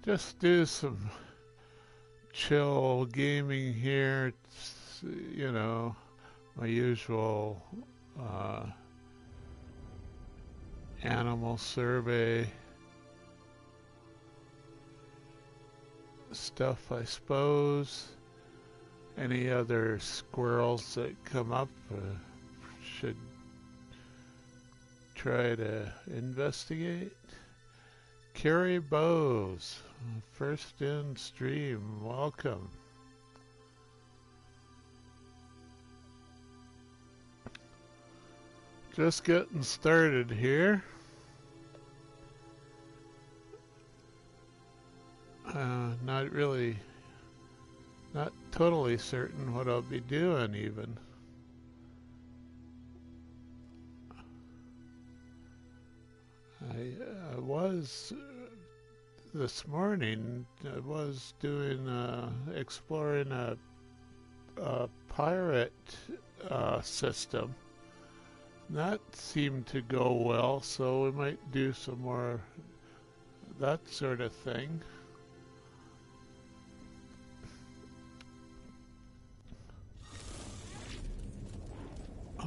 Just do some chill gaming here. It's, my usual uh, animal survey stuff, I suppose. Any other squirrels that come up should try to investigate. Carrie Bowes, first in stream, welcome. Just getting started here. Not totally certain what I'll be doing even. I was this morning. I was doing exploring a pirate system. That seemed to go well, so we might do some more that sort of thing.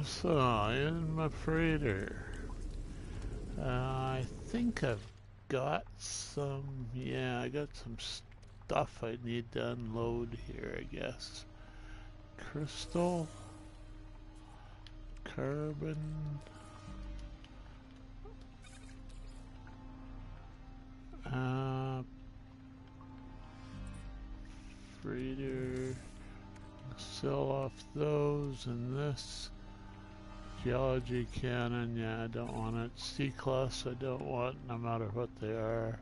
So, in my freighter, I think I've got some, I got some stuff I need to unload here, I guess. Crystal, carbon, freighter, sell off those and this. Geology cannon, I don't want it. C-class, I don't want, no matter what they are.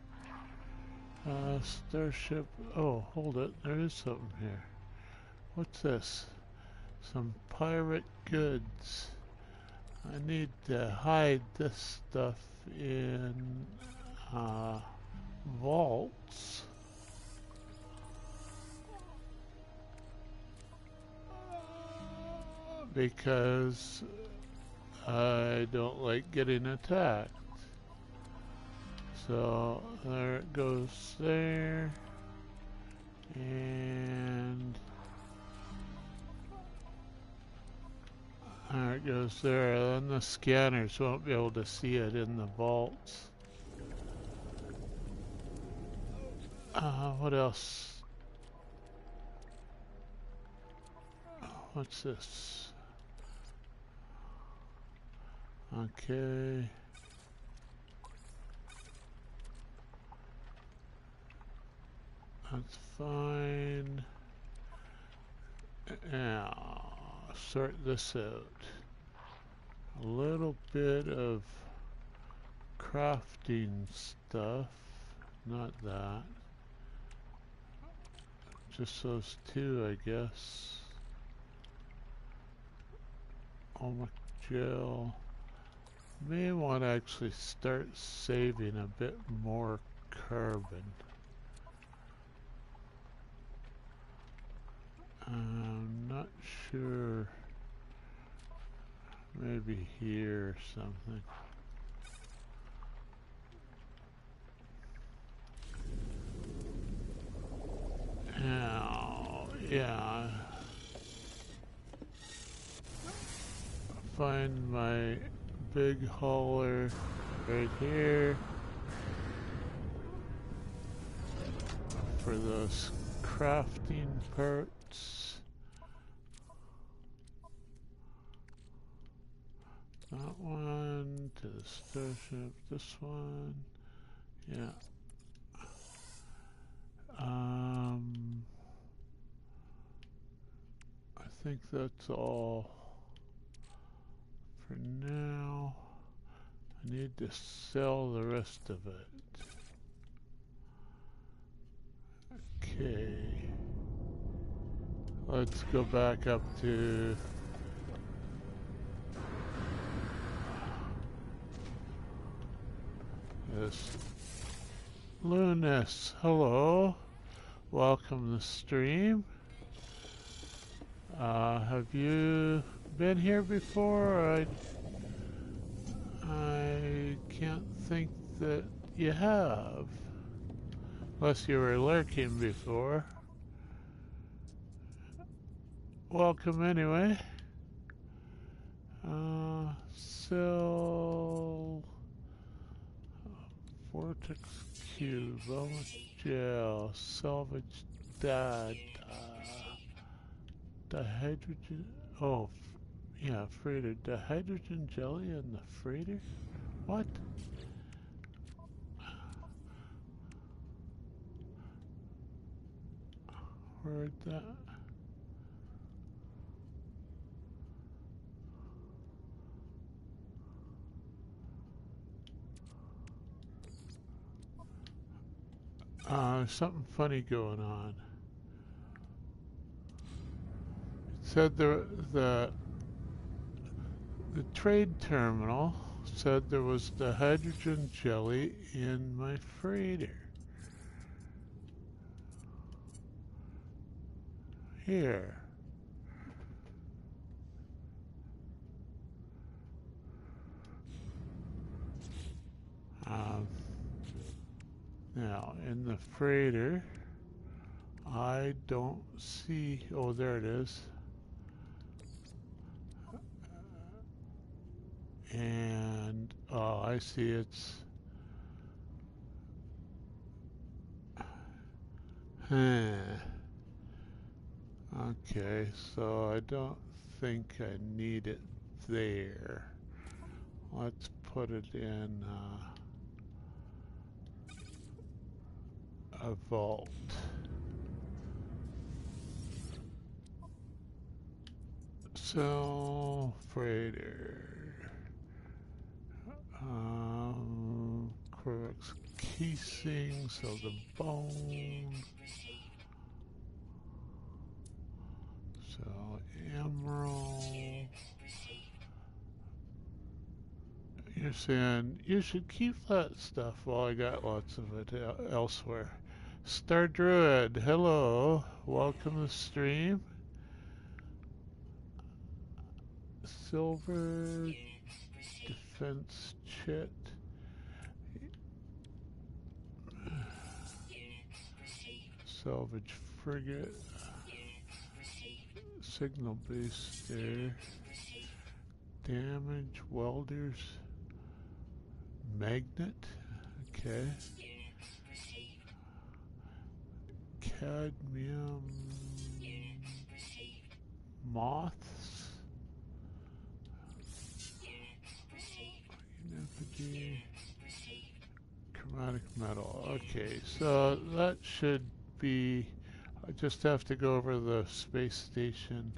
Starship, oh, hold it, there is something here. What's this? Some pirate goods. I need to hide this stuff in vaults. Because I don't like getting attacked. So there it goes there. And there it goes there. And the scanners won't be able to see it in the vaults. What else? What's this? Okay. That's fine. Now, sort this out. A little bit of crafting stuff. Not that. Just those two, I guess. Omic gel. May want to actually start saving a bit more carbon. I'm not sure. Maybe here or something. Now, find my big hauler right here for those crafting parts. That one to the starship, this one, I think that's all for now. I need to sell the rest of it. Okay. Let's go back up to this. Lunas, hello. Welcome to the stream. Have you been here before? I can't think that you have. Unless you were lurking before. Welcome anyway. So vortex cube, almost gel, salvage data, dihydrogen. Oh, yeah, freighter. Dihydrogen jelly in the freighter? What? Where'd that? Something funny going on. It said the trade terminal said there was the hydrogen jelly in my freighter. Here. Now, in the freighter, I don't see... Oh, there it is. And, oh, I see it's... Okay, so I don't think I need it there. Let's put it in a vault. So, freighter. Crux casing, so the bone. So, emerald. You're saying you should keep that stuff. Well, I got lots of it elsewhere. Star Druid, hello. Welcome to the stream. Silver defense chit. Salvage frigate. Signal booster. Damage welders. Magnet. Okay. Cadmium moths. Effigy. Chromatic metal. Okay, so that should be. I just have to go over the space station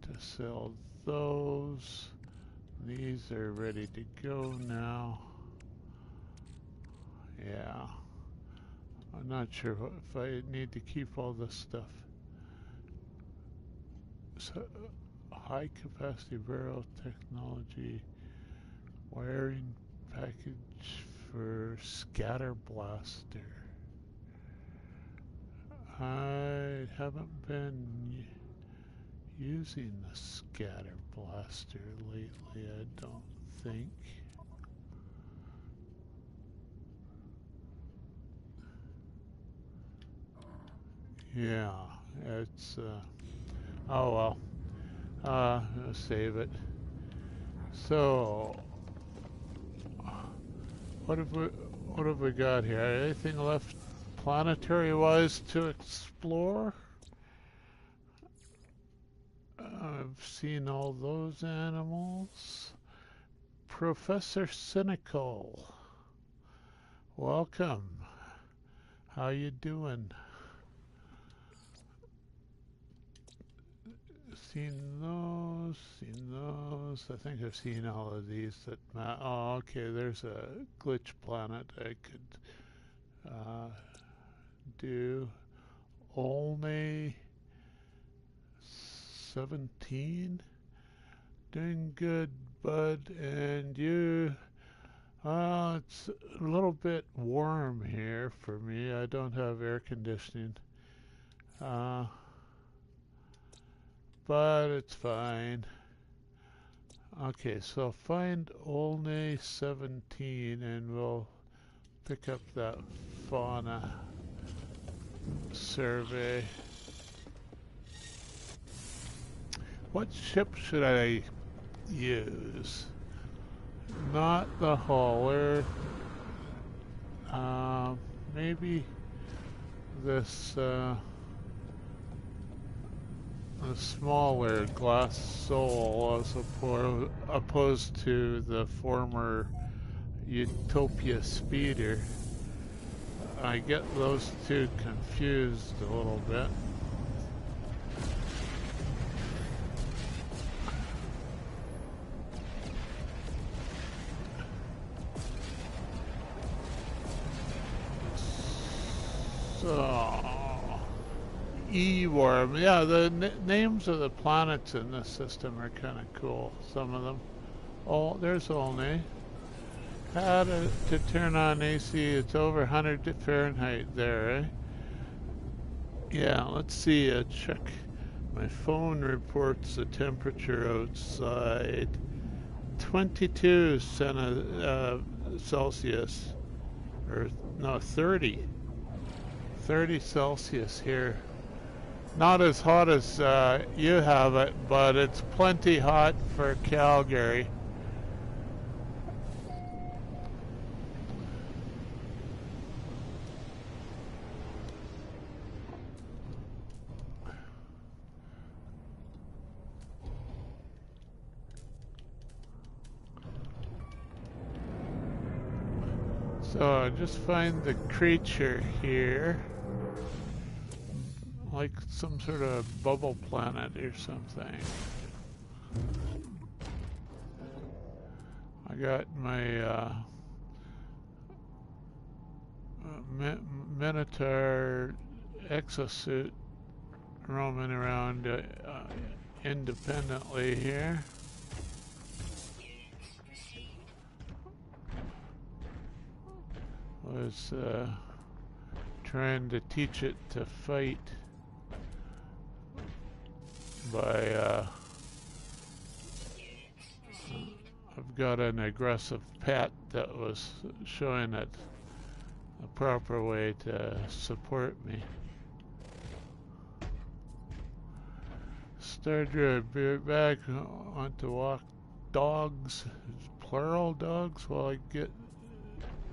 to sell those. These are ready to go now. Yeah. I'm not sure if I need to keep all this stuff. So, high capacity barrel technology, wiring package for scatter blaster. I haven't been using the scatter blaster lately, I don't think. Yeah, it's oh well. I'll save it. So what have we got here? Anything left planetary wise to explore? I've seen all those animals. Professor Cynical, welcome. How you doing? Seen those, seen those. I think I've seen all of these that oh, okay, there's a glitch planet I could do. Olney 17. Doing good, bud. And you? It's a little bit warm here for me. I don't have air conditioning. But it's fine. Okay, so find Olney 17 and we'll pick up that fauna. survey. What ship should I use? Not the hauler. Maybe this the smaller glass soul as opposed to the former Utopia speeder. I get those two confused a little bit. So, E-Worm. Yeah, the names of the planets in this system are kind of cool, some of them. Oh, there's Olney. How to turn on AC, it's over 100 Fahrenheit there, eh? Yeah, let's see, check. My phone reports the temperature outside. 22 Celsius. Or, no, 30. 30 Celsius here. Not as hot as you have it, but it's plenty hot for Calgary. So just find the creature here. Like some sort of bubble planet or something. I got my Minotaur exosuit roaming around independently here. Was trying to teach it to fight by I've got an aggressive pet that was showing it a proper way to support me. Stardrive, be right back. I want to walk dogs, plural dogs, while I get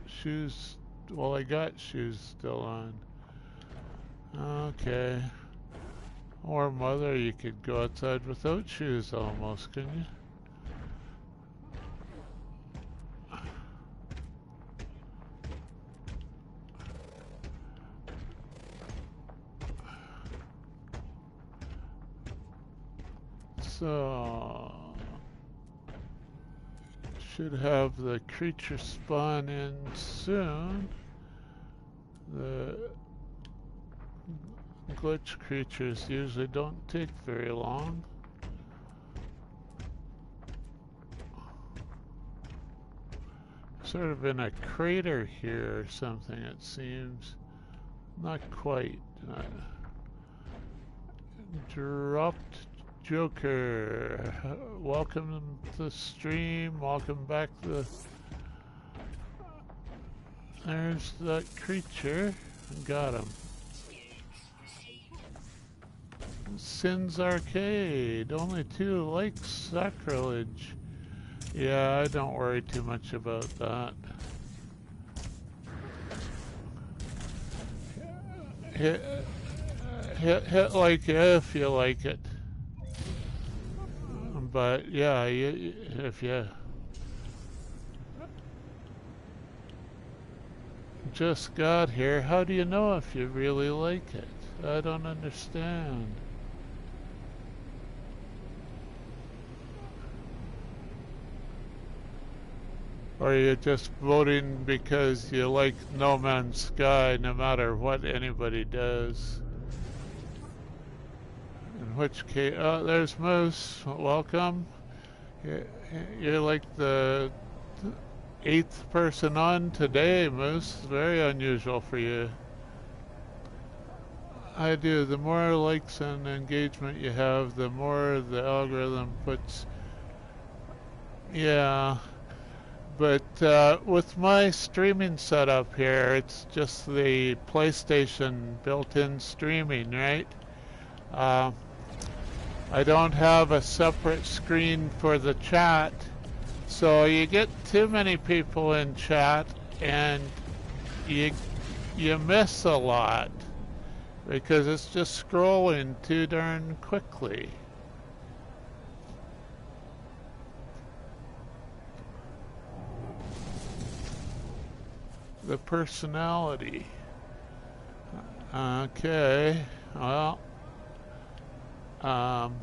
shoes. Well, I got shoes still on. Okay. Or mother, you could go outside without shoes almost, couldn't you? So should have the creature spawn in soon. The glitch creatures usually don't take very long. Sort of in a crater here or something, it seems. Not quite. Dropped Joker. Welcome to the stream. Welcome back to There's that creature. Got him. Sins Arcade. Only 2 likes. Sacrilege. Yeah, I don't worry too much about that. Hit like if you like it. But yeah, if you just got here, how do you know if you really like it? I don't understand. Or are you just voting because you like No Man's Sky no matter what anybody does? In which case, oh, there's Moose. Welcome. You're like the 8th person on today, Moose. Very unusual for you. I do. The more likes and engagement you have, the more the algorithm puts. Yeah. But with my streaming setup here, it's just the PlayStation built-in streaming, right? Uh, I don't have a separate screen for the chat, so you get too many people in chat, and you you miss a lot because it's just scrolling too darn quickly. The personality. Okay, well, um,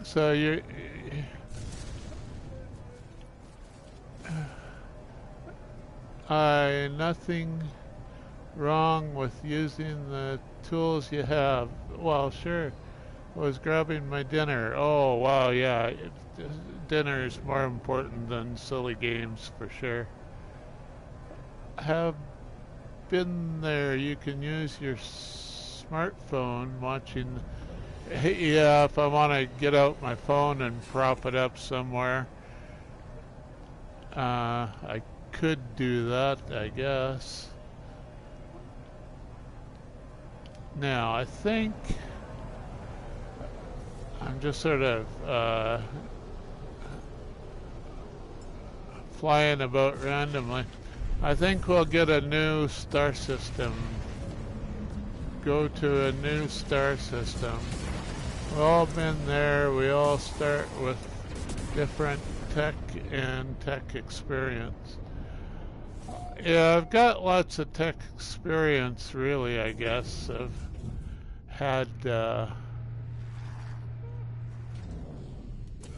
so you're nothing wrong with using the tools you have. Well, sure. I was grabbing my dinner. Oh, wow, yeah. Dinner is more important than silly games for sure. Have been there. You can use your smartphone watching. Yeah, if I want to get out my phone and prop it up somewhere, I could do that, I guess. Now, I think I'm just sort of flying about randomly. I think we'll get a new star system. Go to a new star system. We've all been there. We all start with different tech and tech experience. Yeah, I've got lots of tech experience, really, I guess. I've had,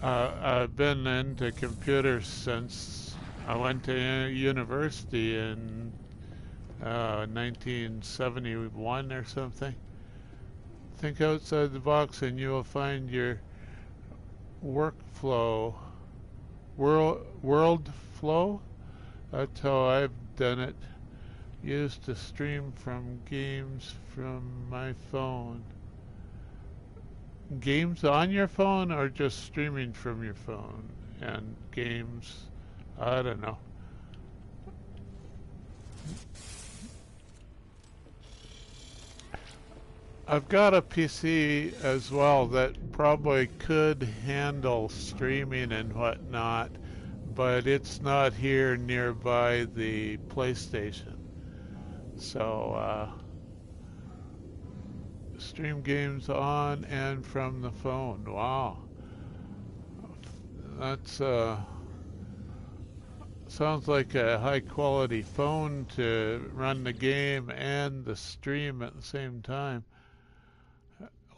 I've been into computers since I went to university in 1971 or something. Think outside the box and you will find your workflow, world flow. That's how I've done it. Used to stream from games from my phone. Games on your phone or just streaming from your phone? And games, I don't know. I've got a PC as well that probably could handle streaming and whatnot, but it's not here nearby the PlayStation. So, stream games on and from the phone. Wow. That's, sounds like a high quality phone to run the game and the stream at the same time,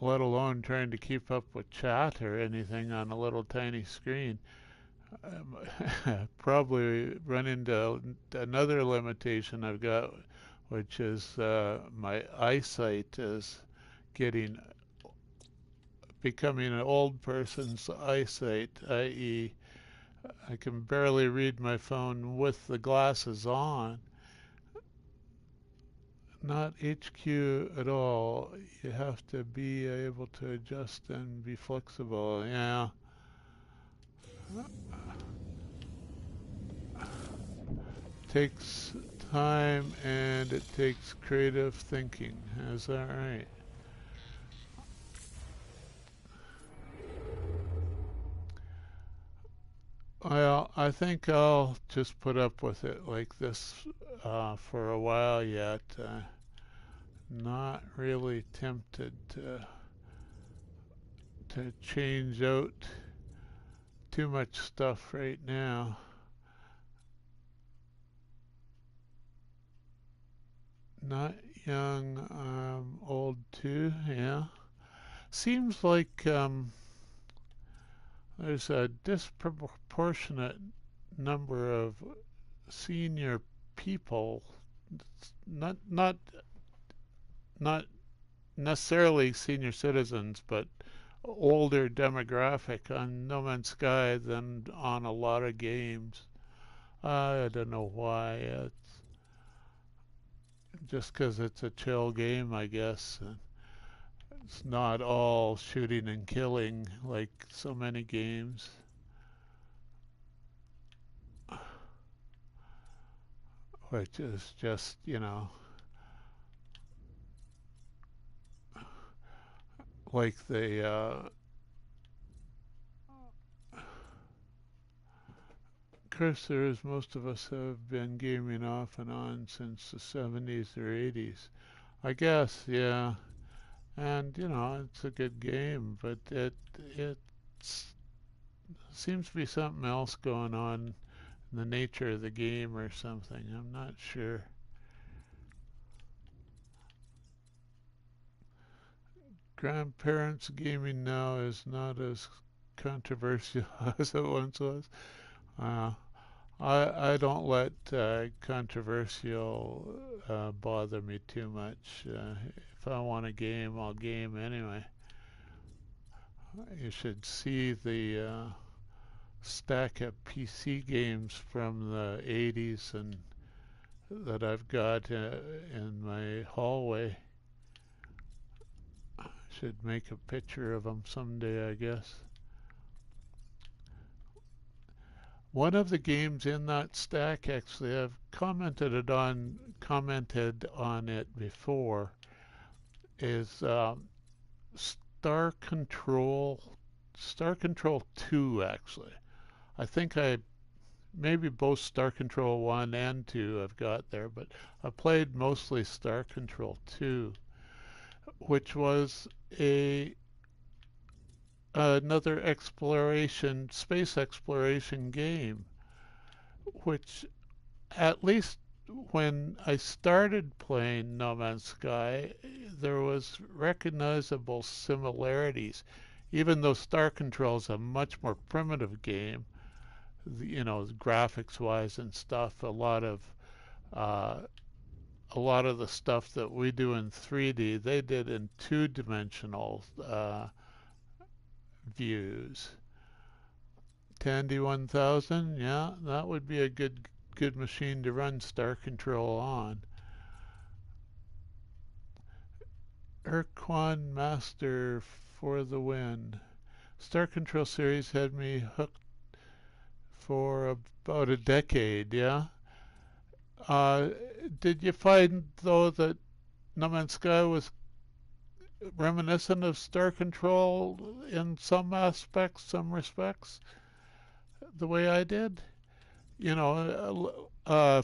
let alone trying to keep up with chat or anything on a little tiny screen. Probably run into another limitation I've got, which is my eyesight is getting becoming an old person's eyesight, i.e., I can barely read my phone with the glasses on. Not HQ at all. You have to be able to adjust and be flexible. Yeah. Takes time and it takes creative thinking. Is that right? Well, I think I'll just put up with it like this for a while yet. Not really tempted to change out too much stuff right now. Not young, old too, yeah. Seems like there's a disproportionate number of senior people, not necessarily senior citizens, but older demographic on No Man's Sky than on a lot of games. I don't know why. It's just because it's a chill game, I guess. It's not all shooting and killing like so many games. which is just, you know, like the cursors, most of us have been gaming off and on since the 70s or 80s. I guess, yeah. And, you know, it's a good game, but it seems to be something else going on in the nature of the game or something. I'm not sure. Grandparents gaming now is not as controversial as it once was. Uh, I don't let controversial bother me too much. If I want a game, I'll game anyway. You should see the stack of PC games from the 80s and that I've got in my hallway. Should make a picture of them someday, I guess. One of the games in that stack, actually, I've commented on it before, is Star Control, Star Control 2, actually. I think I maybe both Star Control 1 and 2 I've got there, but I played mostly Star Control 2, which was a another exploration, space exploration game, which at least when I started playing No Man's Sky, there was recognizable similarities. Even though Star Control is a much more primitive game, you know, graphics wise and stuff, uh, a lot of the stuff that we do in 3D, they did in two-dimensional views. Tandy 1000, yeah, that would be a good machine to run Star Control on. Urquan Master for the win. Star Control series had me hooked for about a decade, yeah? Uh, did you find, though, that No Man's Sky was reminiscent of Star Control in some aspects, some respects, the way I did? You know,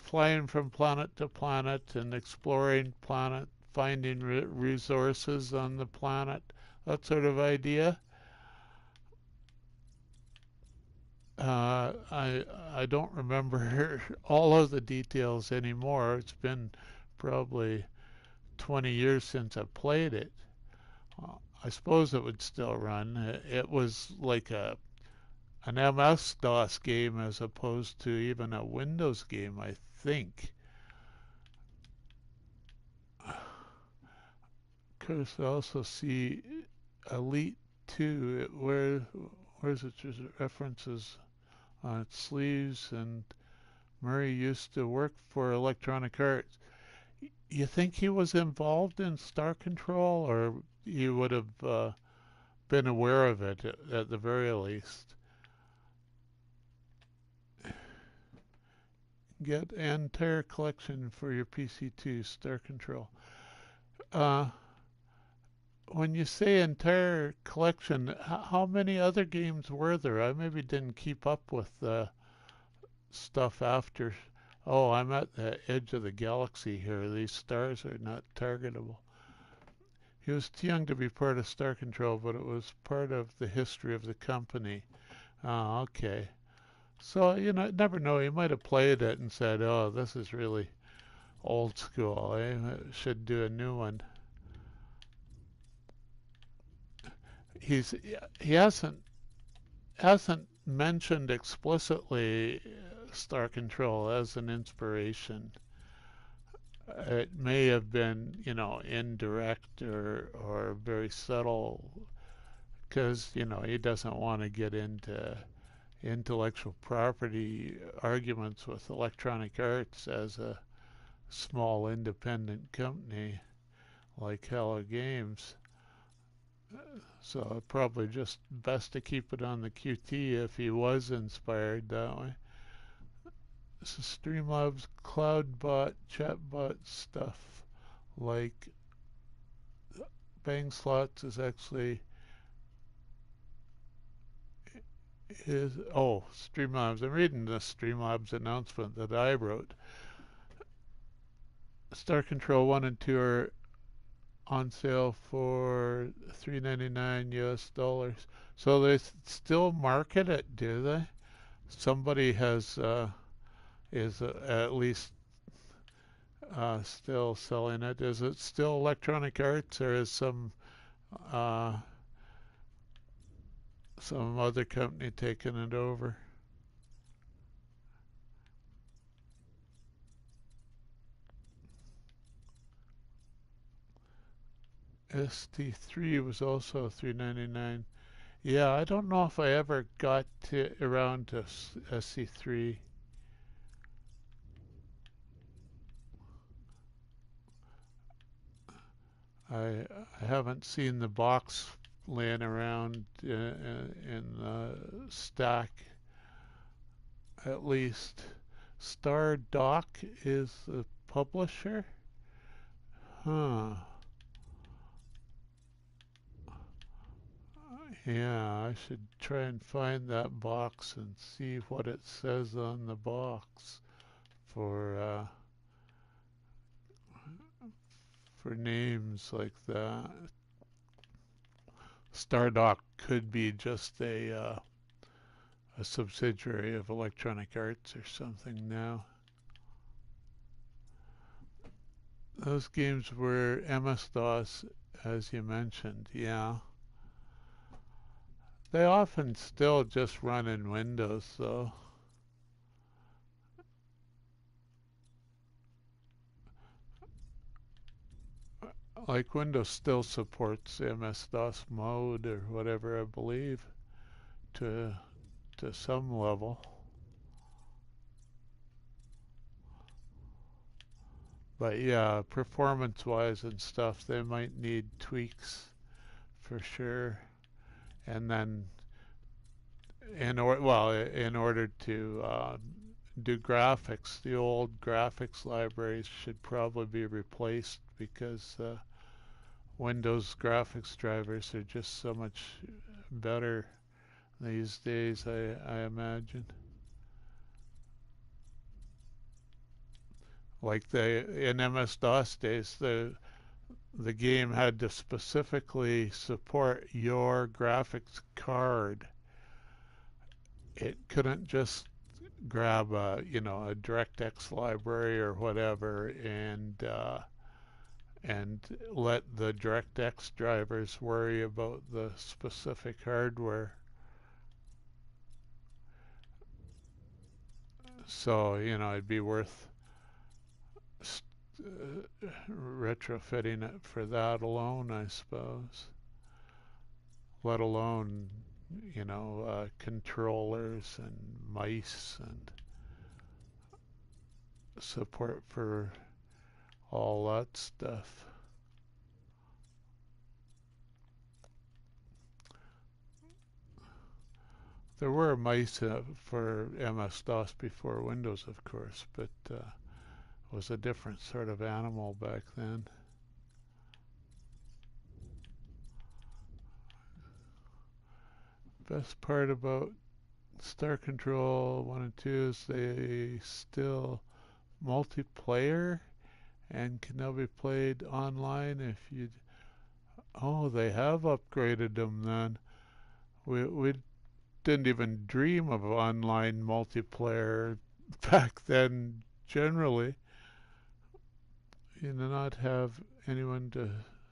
flying from planet to planet and exploring planet, finding resources on the planet, that sort of idea. I don't remember all of the details anymore. It's been probably 20 years since I played it. I suppose it would still run. It was like an MS-DOS game as opposed to even a Windows game, I think. Of course, I also see Elite 2. Where's it? Just references on its sleeves, and Murray used to work for Electronic Arts. You think he was involved in Star Control, or you would have been aware of it at the very least? Get an entire collection for your PC2 Star Control. Uh, when you say entire collection, how many other games were there? I maybe didn't keep up with the stuff after. Oh, I'm at the edge of the galaxy here. These stars are not targetable. He was too young to be part of Star Control, but it was part of the history of the company. Oh, okay. So, you know, never know. He might have played it and said, oh, this is really old school. I should do a new one. He's he hasn't mentioned explicitly Star Control as an inspiration. It may have been, you know, indirect or very subtle, because you know he doesn't want to get into intellectual property arguments with Electronic Arts as a small independent company like Hello Games. So probably just best to keep it on the QT if he was inspired that way. This is Streamlabs cloudbot, chatbot stuff. Like Bang Slots is actually Streamlabs. I'm reading this Streamlabs announcement that I wrote. Star Control 1 and 2 are on sale for $3.99 US dollars. So they still market it, do they? Somebody is at least still selling it. Is it still Electronic Arts, or is uh, some other company taking it over? ST3 was also $3.99. Yeah, I don't know if I ever got around to SC3. I haven't seen the box laying around in the stack, at least. Star Doc is the publisher? Huh. Yeah, I should try and find that box and see what it says on the box for for names like that. Stardock could be just a subsidiary of Electronic Arts or something now. Those games were MS-DOS, as you mentioned, yeah. They often still just run in Windows, though. Like Windows still supports MS-DOS mode or whatever, I believe, to to some level. But yeah, performance-wise and stuff, they might need tweaks for sure. And then in order to do graphics, the old graphics libraries should probably be replaced because Windows graphics drivers are just so much better these days, I imagine. Like in MS-DOS days, the game had to specifically support your graphics card. It couldn't just grab a DirectX library or whatever and let the DirectX drivers worry about the specific hardware. So, it'd be worth retrofitting it for that alone, I suppose. Let alone, controllers and mice and support for all that stuff. There were mice for MS-DOS before Windows, of course, but it was a different sort of animal back then. Best part about Star Control 1 and 2 is they still multiplayer and can now be played online if you. Oh, they have upgraded them then. We didn't even dream of online multiplayer back then generally. You do not have anyone to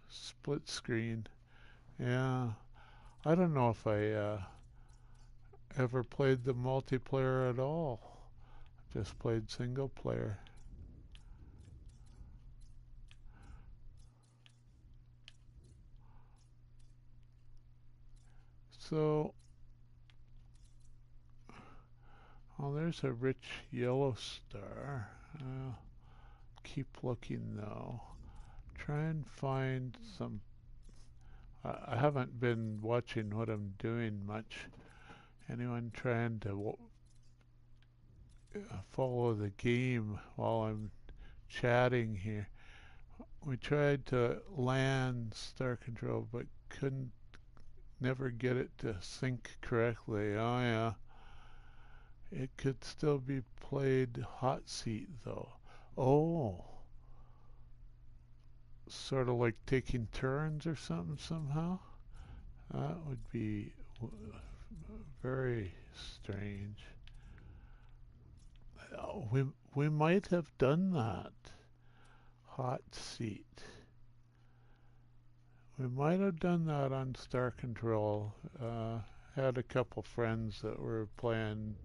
split screen. Yeah, I don't know if I ever played the multiplayer at all. Just played single player. So, there's a rich yellow star. Keep looking though. Try and find some. I haven't been watching what I'm doing much. Anyone trying to follow the game while I'm chatting here. We tried to land Star Control, but couldn't never get it to sync correctly. Oh yeah. It could still be played hot seat though. Oh, sort of like taking turns or something somehow. That would be very strange. Oh, we might have done that. Hot seat. We might have done that on Star Control. Had a couple friends that were playing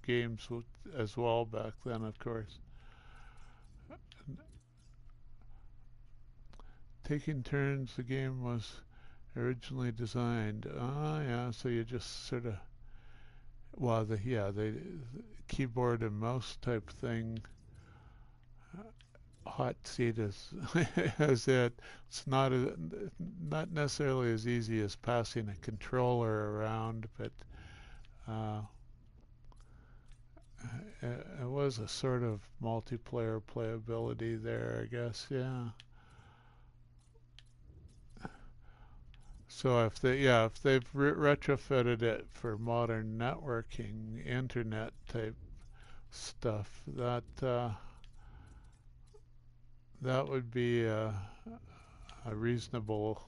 games with, as well back then, of course. Taking turns, the game was originally designed. Ah, yeah. So you just sort of, well, the keyboard and mouse type thing. Hot seat is is it. It's not necessarily as easy as passing a controller around, but uh, it was a sort of multiplayer playability there, I guess. Yeah. So if they've retrofitted it for modern networking, internet type stuff, that would be a reasonable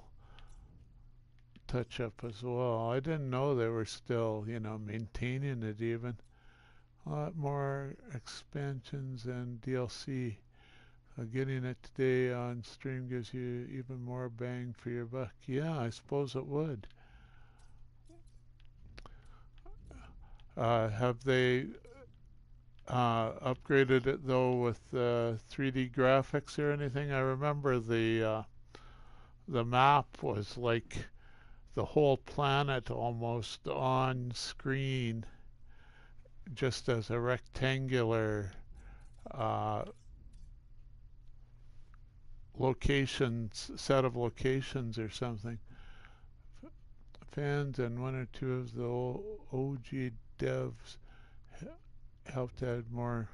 touch up as well. I didn't know they were still, maintaining it even. A lot more expansions and DLC. Getting it today on stream gives you even more bang for your buck. Yeah, I suppose it would. Have they upgraded it though with 3D graphics or anything? I remember the map was like the whole planet almost on screen, just as a rectangular uh, set of locations or something. Fans and one or two of the OG devs helped add more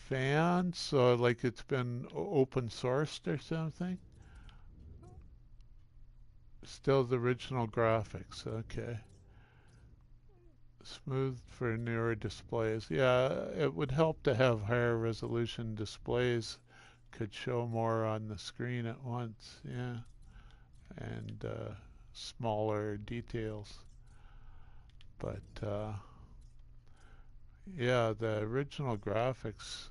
fans, so like it's been open sourced or something. Still the original graphics, okay. Smooth for newer displays. Yeah, it would help to have higher resolution displays. Could show more on the screen at once, yeah. And smaller details. But yeah, the original graphics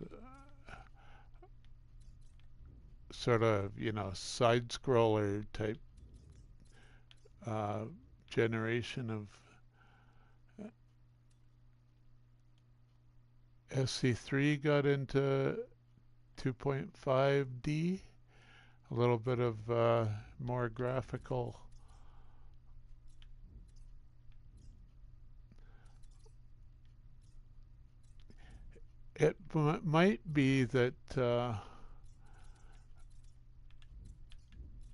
sort of, side scroller type generation of SC3 got into 2.5D, a little bit of more graphical. It might be that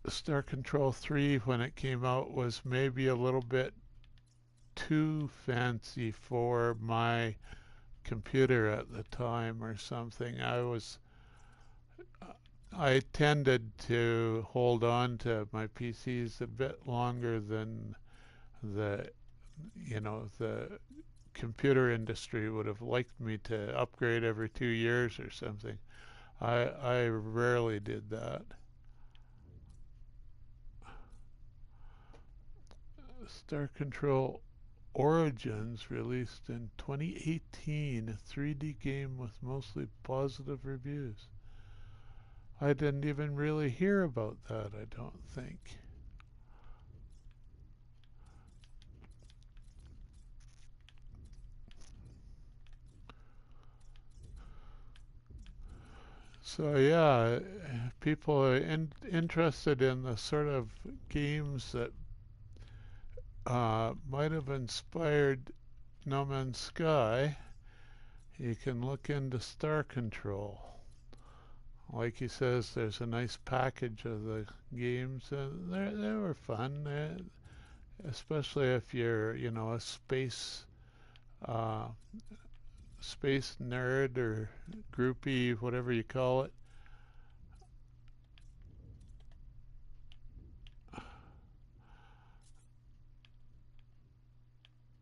Star Control 3, when it came out, was maybe a little bit too fancy for my computer at the time or something. I tended to hold on to my PCs a bit longer than the the computer industry would have liked me to upgrade every 2 years or something. I rarely did that. Star Control Origins released in 2018, a 3D game with mostly positive reviews. I didn't even really hear about that, I don't think. So yeah, people are interested in the sort of games that might have inspired No Man's Sky. You can look into Star Control. Like he says, there's a nice package of the games, and they were fun, especially if you're, a space uh, space nerd or groupie, whatever you call it.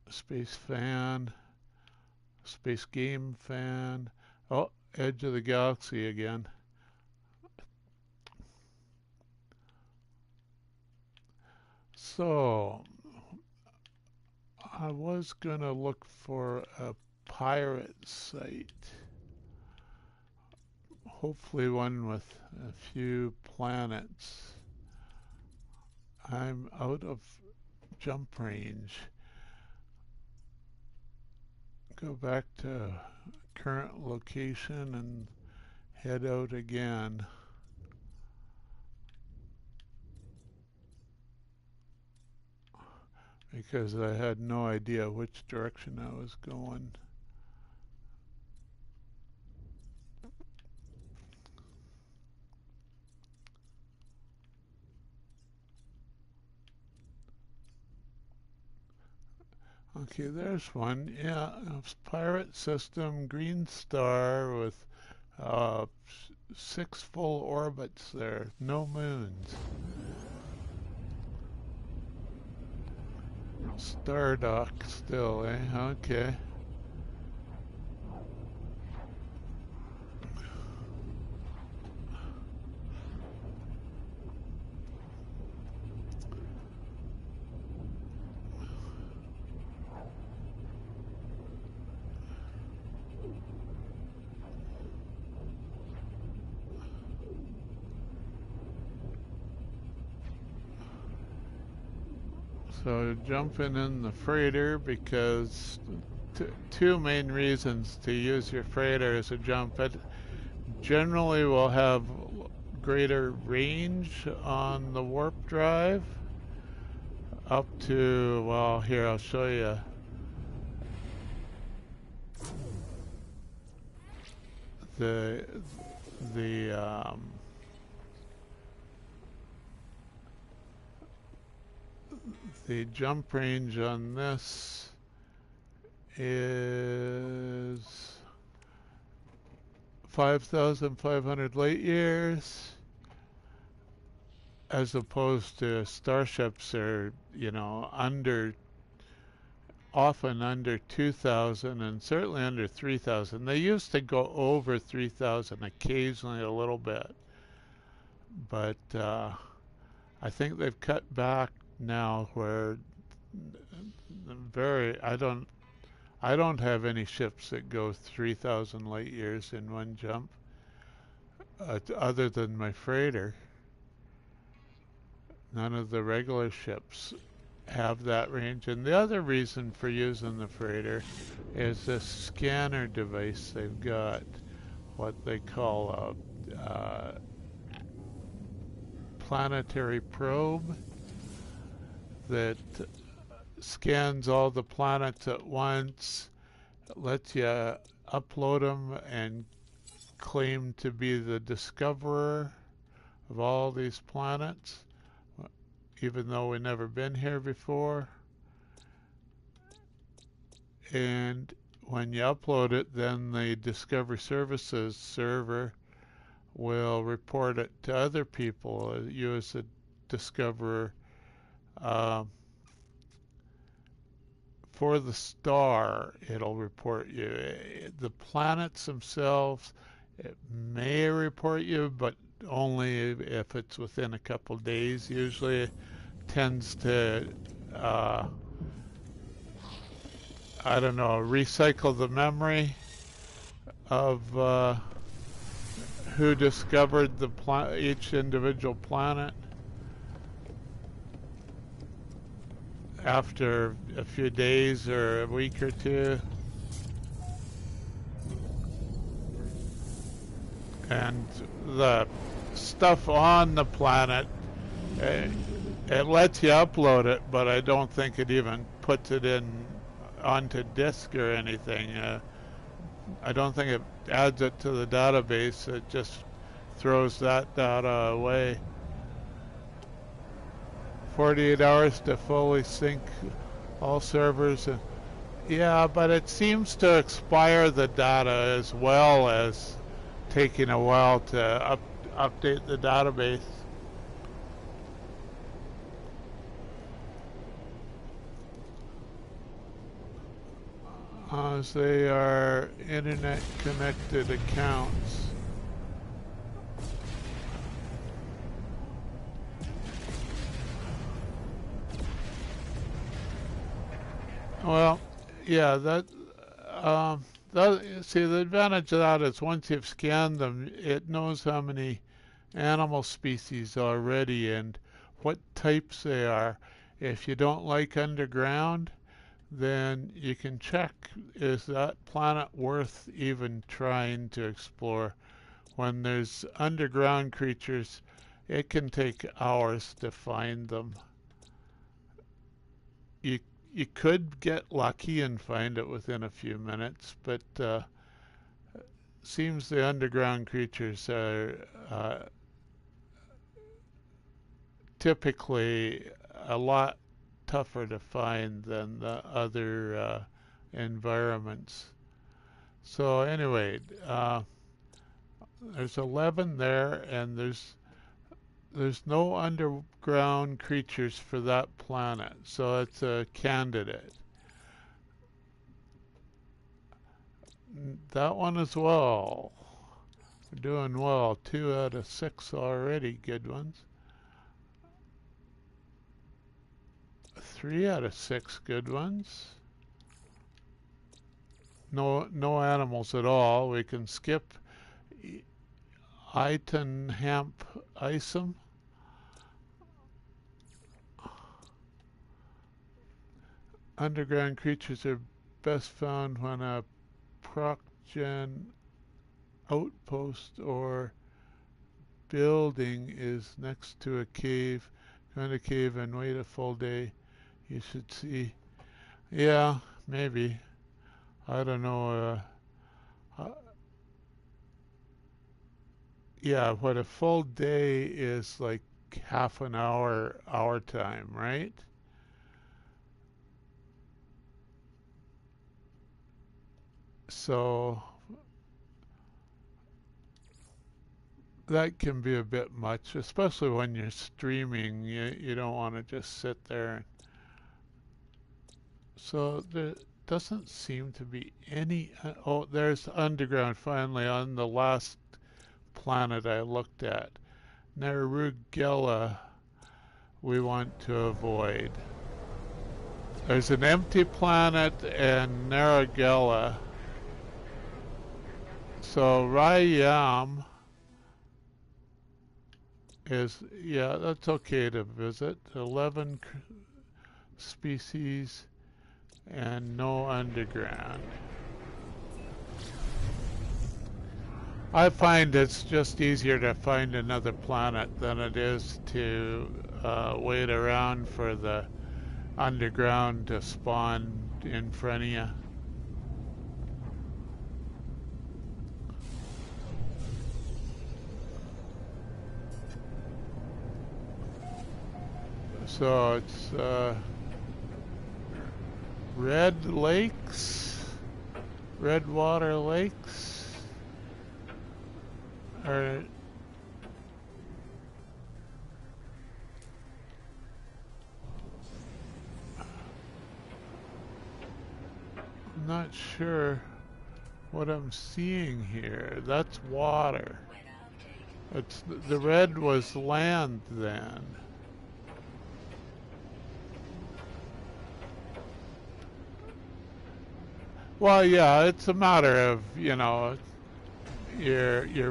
Space fan, space game fan. Oh, Edge of the Galaxy again. So, I was gonna look for a pirate site. Hopefully one with a few planets. I'm out of jump range. Go back to current location and head out again. Because I had no idea which direction I was going. Okay, there's one. Yeah, pirate system, green star with 6 full orbits there, no moons. Stardock still, eh? Okay. So jumping in the freighter because two main reasons to use your freighter as a jump. It generally will have greater range on the warp drive up to, well, here I'll show you. The the jump range on this is 5,500 light years, as opposed to starships are, you know, often under 2,000 and certainly under 3,000. They used to go over 3,000 occasionally a little bit, but I think they've cut back now where I don't have any ships that go 3,000 light years in one jump, other than my freighter. None of the regular ships have that range. And the other reason for using the freighter is this scanner device they've got, what they call a planetary probe that scans all the planets at once, lets you upload them and claim to be the discoverer of all these planets, even though we've never been here before. And when you upload it, then the Discovery Services server will report it to other people. You as a discoverer, for the star, it'll report you. The planets themselves, it may report you, but only if it's within a couple days. Usually it tends to, I don't know, recycle the memory of who discovered each individual planet after a few days or a week or two. And the stuff on the planet, it lets you upload it, but I don't think it even puts it in onto disk or anything. I don't think it adds it to the database. It just throws that data away. 48 hours to fully sync all servers. Yeah, but it seems to expire the data as well as taking a while to update the database. As they are internet connected accounts. Well, yeah, see, the advantage of that is once you've scanned them, it knows how many animal species already and what types they are. If you don't like underground, then you can check, is that planet worth even trying to explore? When there's underground creatures, it can take hours to find them. You you could get lucky and find it within a few minutes, but seems the underground creatures are typically a lot tougher to find than the other environments. So anyway, there's 11 there, and there's no underground creatures for that planet, so it's a candidate. That one as well. We're doing well. 2 out of 6 already, good ones. 3 out of 6 good ones. No animals at all. We can skip Iton Hemp Isom. Underground creatures are best found when a procgen outpost or building is next to a cave. Go in a cave and wait a full day. You should see. Yeah, maybe. I don't know. Yeah, what a full day is like half an hour our time, right? So that can be a bit much, especially when you're streaming. You don't want to just sit there. So there doesn't seem to be any. Oh, there's underground finally on the last planet I looked at. Narugella we want to avoid. There's an empty planet and Narugella. So Rayam is, yeah, that's okay to visit. 11 species and no underground. I find it's just easier to find another planet than it is to wait around for the underground to spawn in front of you. So it's Red Lakes, Redwater Lakes, or I'm not sure what I'm seeing here. That's water. It's the red was land then. Well, yeah, it's a matter of, your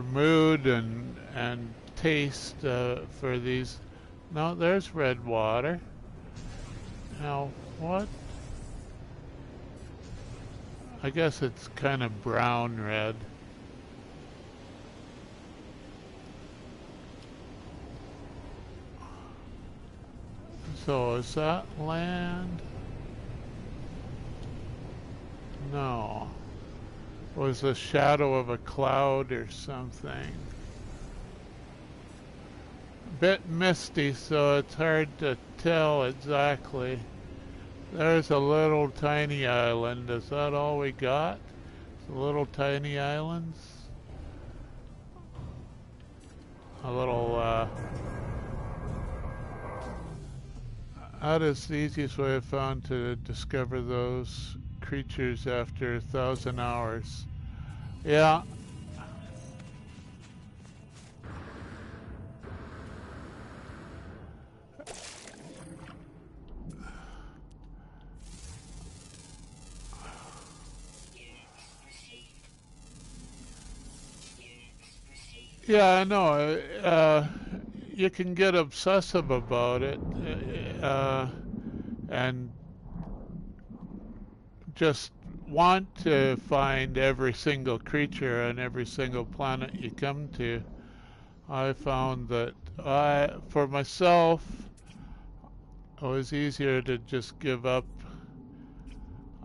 mood and taste for these. No, there's red water. Now, what? I guess it's kind of brown red. So is that land? No. Was a shadow of a cloud or something. A bit misty, so it's hard to tell exactly. There's a little tiny island. Is that all we got? The little tiny islands? A little, that is the easiest way I've found to discover those creatures after 1,000 hours. Yeah. Yeah, I know. You can get obsessive about it, and just want to find every single creature on every single planet you come to. I found that for myself, it was easier to just give up.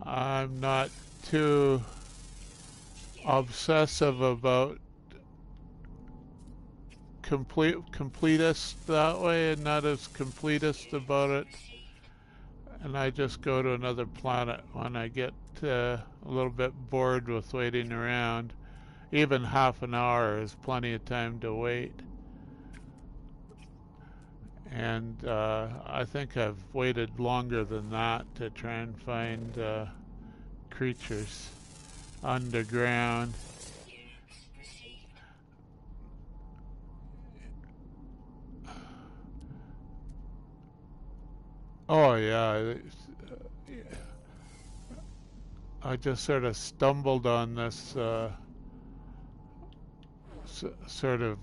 I'm not too obsessive about completist that way, and not as completist about it. And I just go to another planet when I get a little bit bored with waiting around. Even half an hour is plenty of time to wait. And I think I've waited longer than that to try and find creatures underground. Oh yeah, I just sort of stumbled on this sort of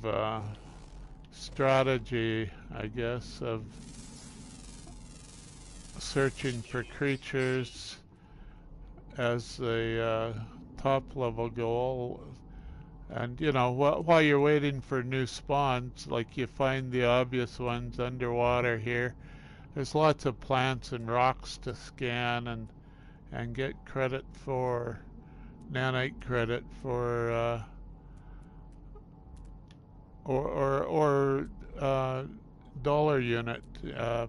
strategy, I guess, of searching for creatures as a top level goal. And you know, while you're waiting for new spawns, like you find the obvious ones underwater here. There's lots of plants and rocks to scan and get credit for nanite credit for or dollar unit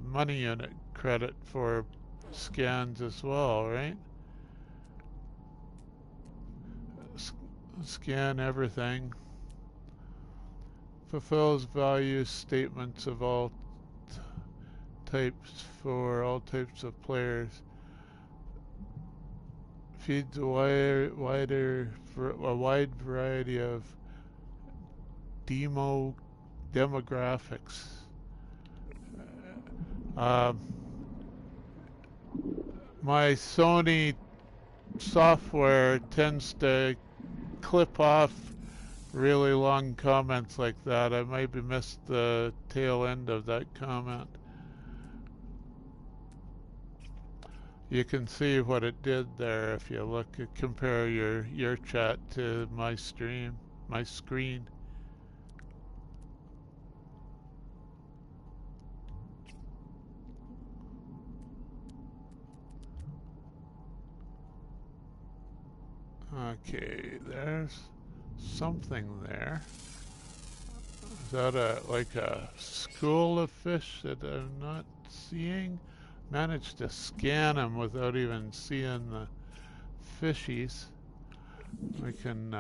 money unit credit for scans as well, right? Scan everything. Fulfills value statements of all types for all types of players. Feeds a wide variety of demographics. My Sony software tends to clip off really long comments like that. I maybe missed the tail end of that comment. You can see what it did there if you look compare your chat to my screen. Okay, there's something there. Is that like a school of fish that I'm not seeing? Managed to scan them without even seeing the fishies. We can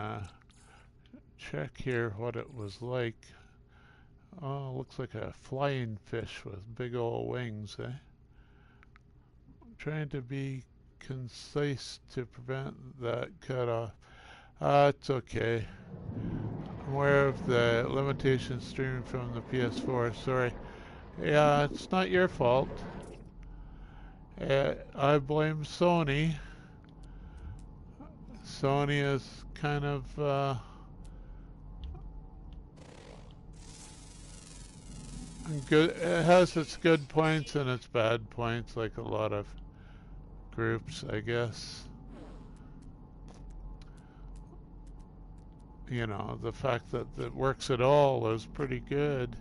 check here what it was like. Oh, looks like a flying fish with big old wings, eh? I'm trying to be concise to prevent that cutoff. It's okay. I'm aware of the limitations streaming from the PS4. Sorry. Yeah, it's not your fault. I blame Sony. Sony is kind of good. It has its good points and its bad points, like a lot of groups, I guess. You know, the fact that it works at all is pretty good.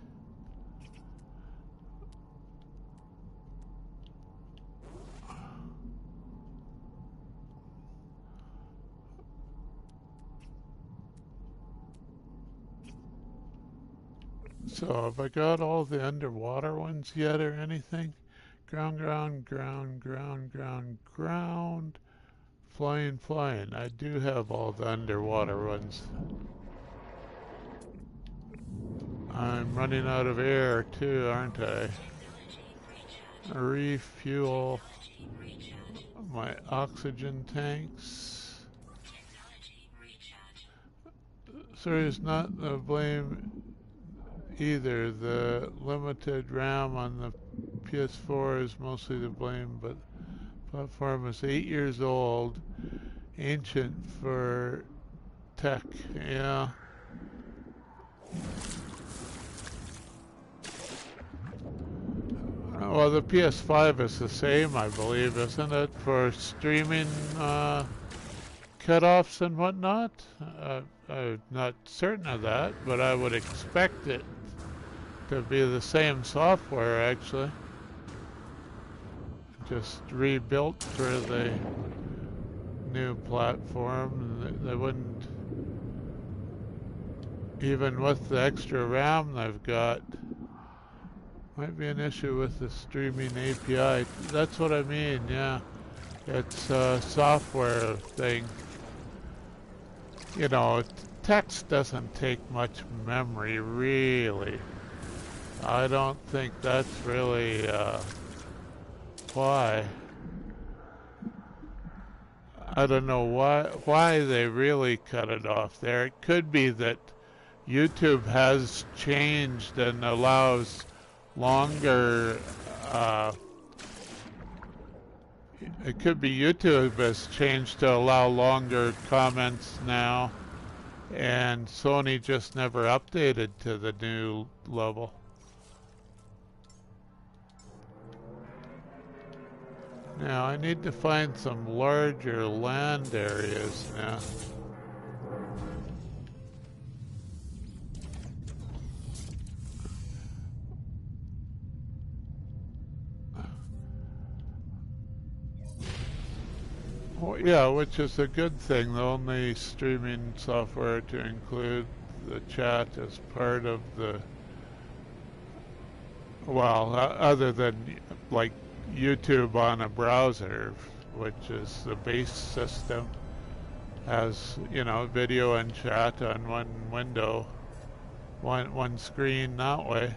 So have I got all the underwater ones yet or anything? ground, ground, ground, ground, ground, ground, flying, flying. I do have all the underwater ones. I'm running out of air too, aren't I? Refuel my oxygen tanks. Sorry, it's not the blame either. The limited RAM on the PS4 is mostly to blame, but the platform is 8 years old, ancient for tech, yeah. Well, the PS5 is the same, I believe, isn't it, for streaming cutoffs and whatnot? I'm not certain of that, but I would expect it to be the same software, actually. Just rebuilt for the new platform. They wouldn't, even with the extra RAM they've got, might be an issue with the streaming API. That's what I mean, yeah. It's a software thing. You know, text doesn't take much memory, really. I don't think that's really why. I don't know why they really cut it off there. It could be that YouTube has changed and allows longer, it could be YouTube has changed to allow longer comments now, and Sony just never updated to the new level. Now I need to find some larger land areas now. Well, yeah, which is a good thing. The only streaming software to include the chat as part of the, well, other than like YouTube on a browser, which is the base system, has, you know, video and chat on one window, one screen that way,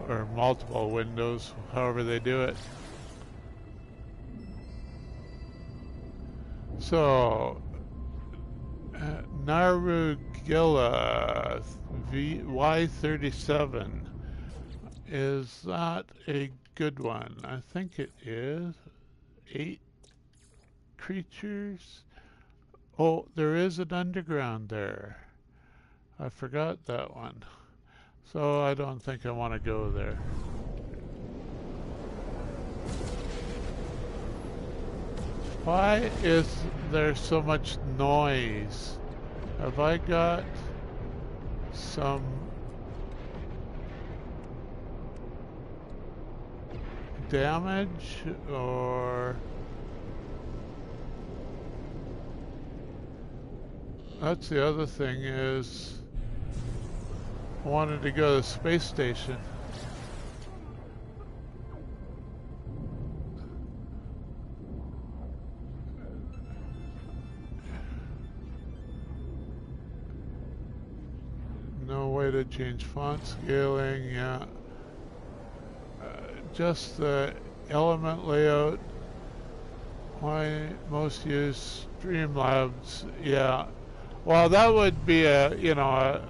or multiple windows, however they do it. So, Narugilla Y37, is that a good one? I think it is. 8 creatures. Oh, there is an underground there. I forgot that one. So I don't think I want to go there. Why is there so much noise? Have I got some damage, or that's the other thing, is I wanted to go to the space station. No way to change font scaling, yeah. Just the element layout. Why most use Streamlabs, yeah. Well, that would be a, you know,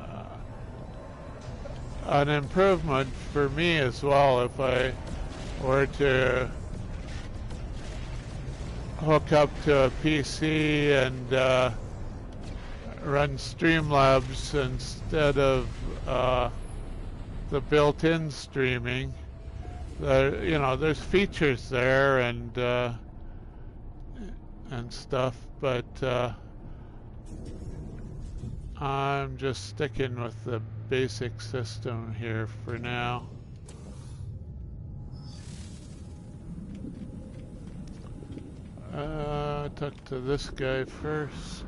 an improvement for me as well if I were to hook up to a PC and run Streamlabs instead of the built-in streaming. You know, there's features there and stuff, but I'm just sticking with the basic system here for now. Talk to this guy first.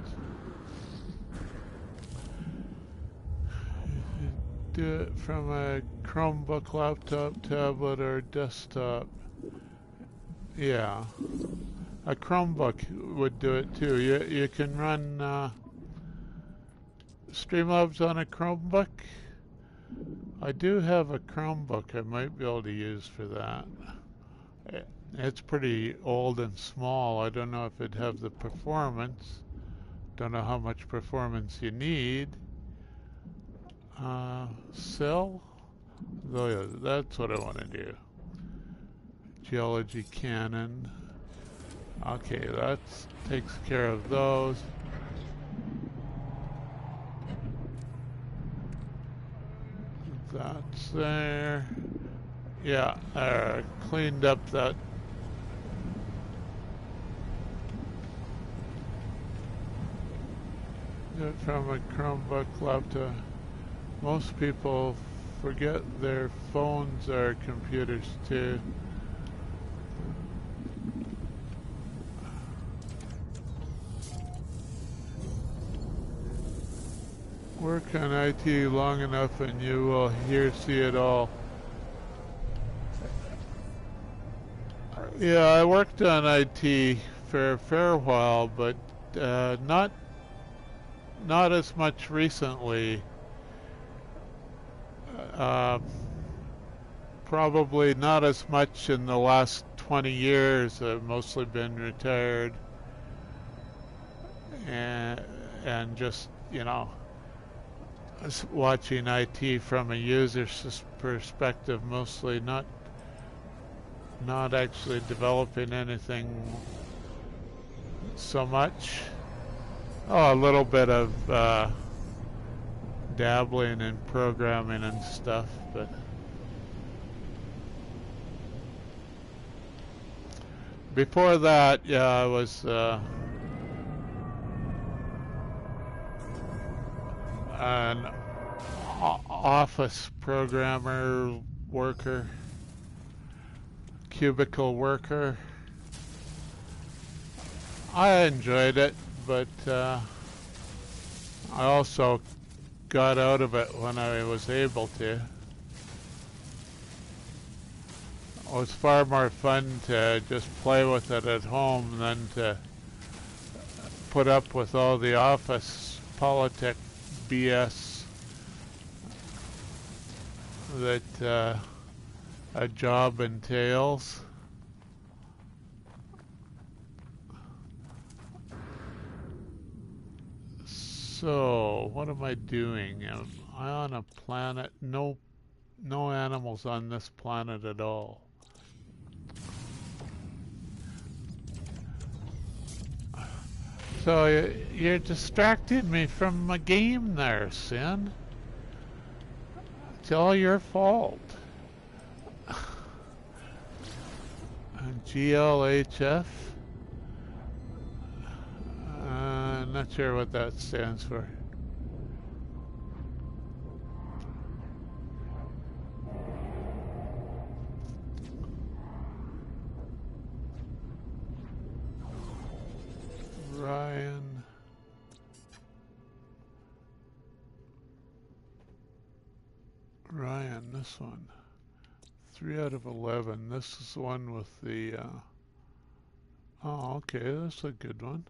Do it from a Chromebook, laptop, tablet, or desktop. Yeah, a Chromebook would do it too. You can run Streamlabs on a Chromebook. I do have a Chromebook I might be able to use for that. It's pretty old and small. I don't know if it'd have the performance. Don't know how much performance you need. Cell? Oh, yeah, that's what I want to do. Geology Canon. Okay, that takes care of those. That's there. Yeah, cleaned up that. From a Chromebook laptop. Most people forget their phones are computers too. Work on IT long enough and you will see it all. Yeah, I worked on IT for a fair while, but not as much recently. Probably not as much in the last 20 years. I've mostly been retired and just, you know, watching IT from a user's perspective, mostly not actually developing anything so much. Oh, a little bit of dabbling in programming and stuff, but before that, yeah, I was an office programmer, worker, cubicle worker. I enjoyed it, but I also got out of it when I was able to. It was far more fun to just play with it at home than to put up with all the office politic BS that a job entails. So, what am I doing? Am I on a planet? No animals on this planet at all. So, you're distracting me from my game there, Sin. It's all your fault. GLHF? Not sure what that stands for. Ryan, this one. 3 out of 11. This is the one with the, oh, okay, that's a good one.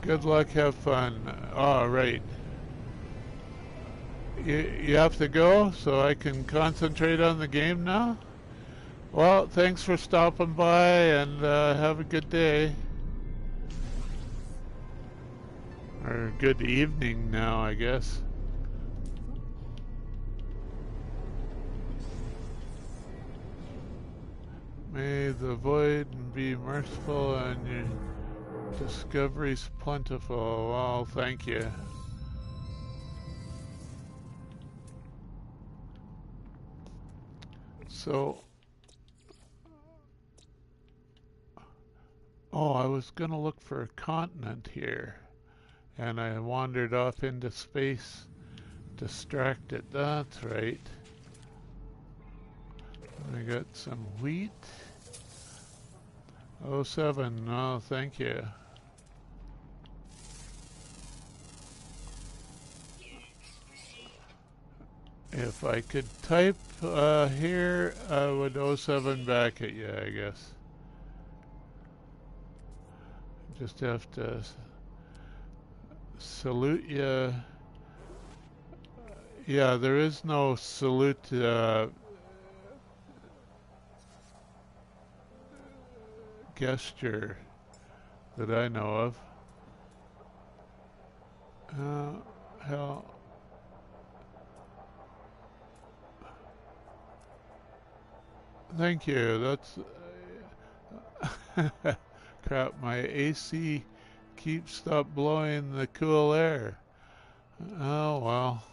Good luck, have fun. All right. You have to go so I can concentrate on the game now? Well, thanks for stopping by and have a good day. Or good evening now, I guess. May the void be merciful and your discoveries plentiful. Well, thank you. So, oh, I was gonna look for a continent here, and I wandered off into space, distracted. That's right. I got some wheat. 07, oh, thank you. If I could type here, I would 07 back at you, I guess. Just have to salute you. Yeah, there is no salute gesture that I know of. Hell. Thank you. That's crap. My AC keeps stop blowing the cool air. Oh well.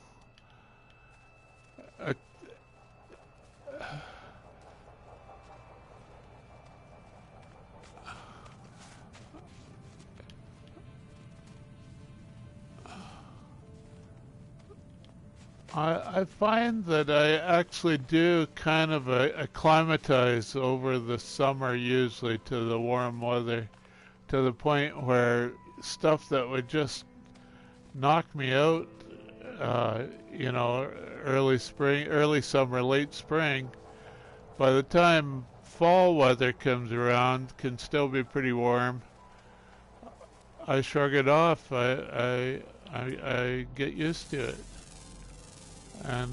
I find that I actually do kind of acclimatize over the summer usually to the warm weather, to the point where stuff that would just knock me out, you know, early spring, early summer, late spring, by the time fall weather comes around, can still be pretty warm. I shrug it off. I get used to it. And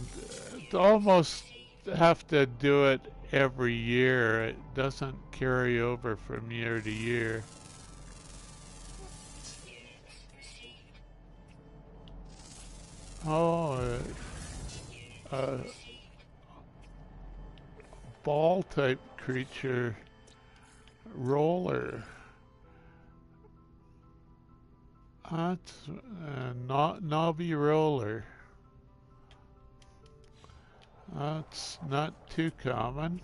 almost have to do it every year. It doesn't carry over from year to year. Oh, ball type creature, roller. That's not knobby roller. That's not too common.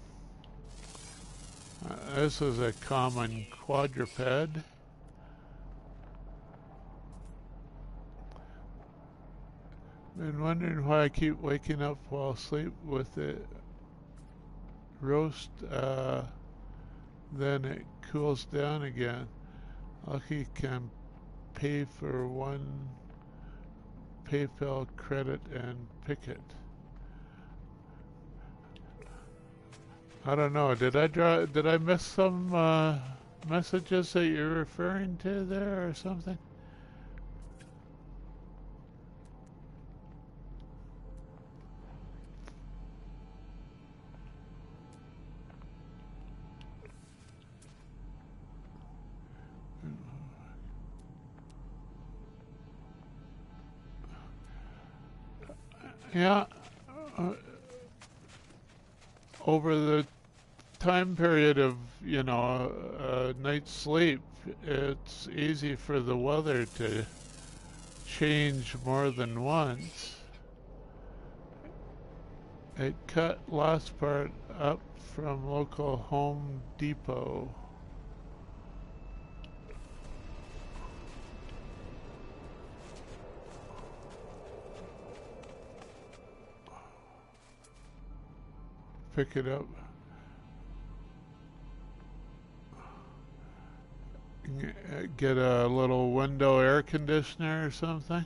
This is a common quadruped. Been wondering why I keep waking up while asleep with it roast, then it cools down again. Lucky can pay for one PayPal credit and pick it. I don't know. Did I miss some messages that you're referring to there or something? Yeah. Over the time period of, you know, a night's sleep, it's easy for the weather to change more than once. It cut last part up from local Home Depot. Pick it up. Get a little window air conditioner or something.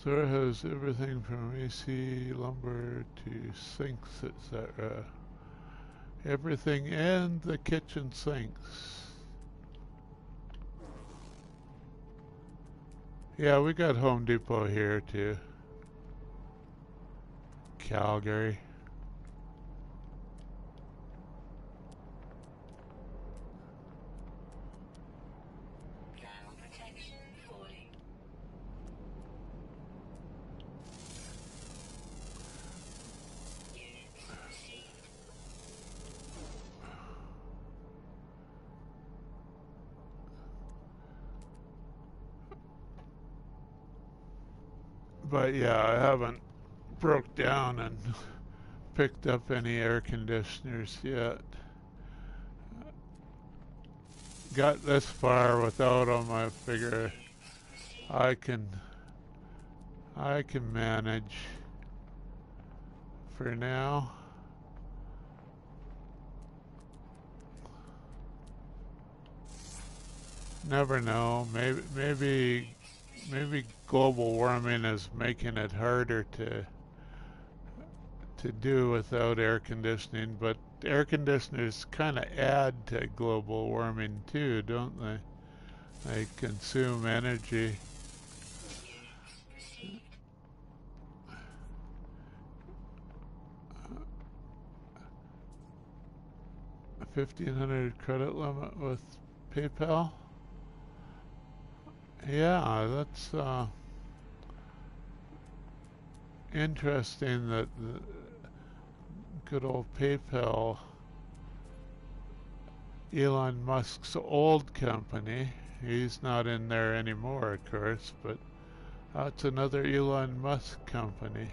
Store has everything from AC, lumber to sinks, etc. Everything and the kitchen sinks. Yeah, we got Home Depot here too. Calgary. But yeah, I haven't broke down and picked up any air conditioners yet. Got this far without them. I figure I can manage for now. Never know. Maybe global warming is making it harder to do without air conditioning, but air conditioners kind of add to global warming too, don't they? They consume energy. $1,500 credit limit with PayPal. Yeah, that's interesting that the good old PayPal, Elon Musk's old company, he's not in there anymore, of course, but that's another Elon Musk company.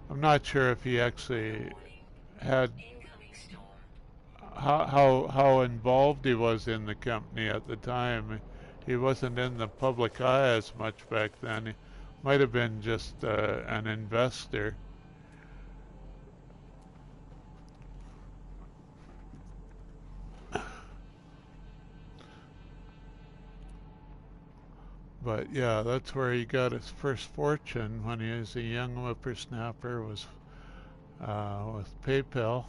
I'm not sure if he actually had how involved he was in the company at the time. He wasn't in the public eye as much back then. He might have been just an investor. But yeah, that's where he got his first fortune when he was a young whippersnapper, was with PayPal.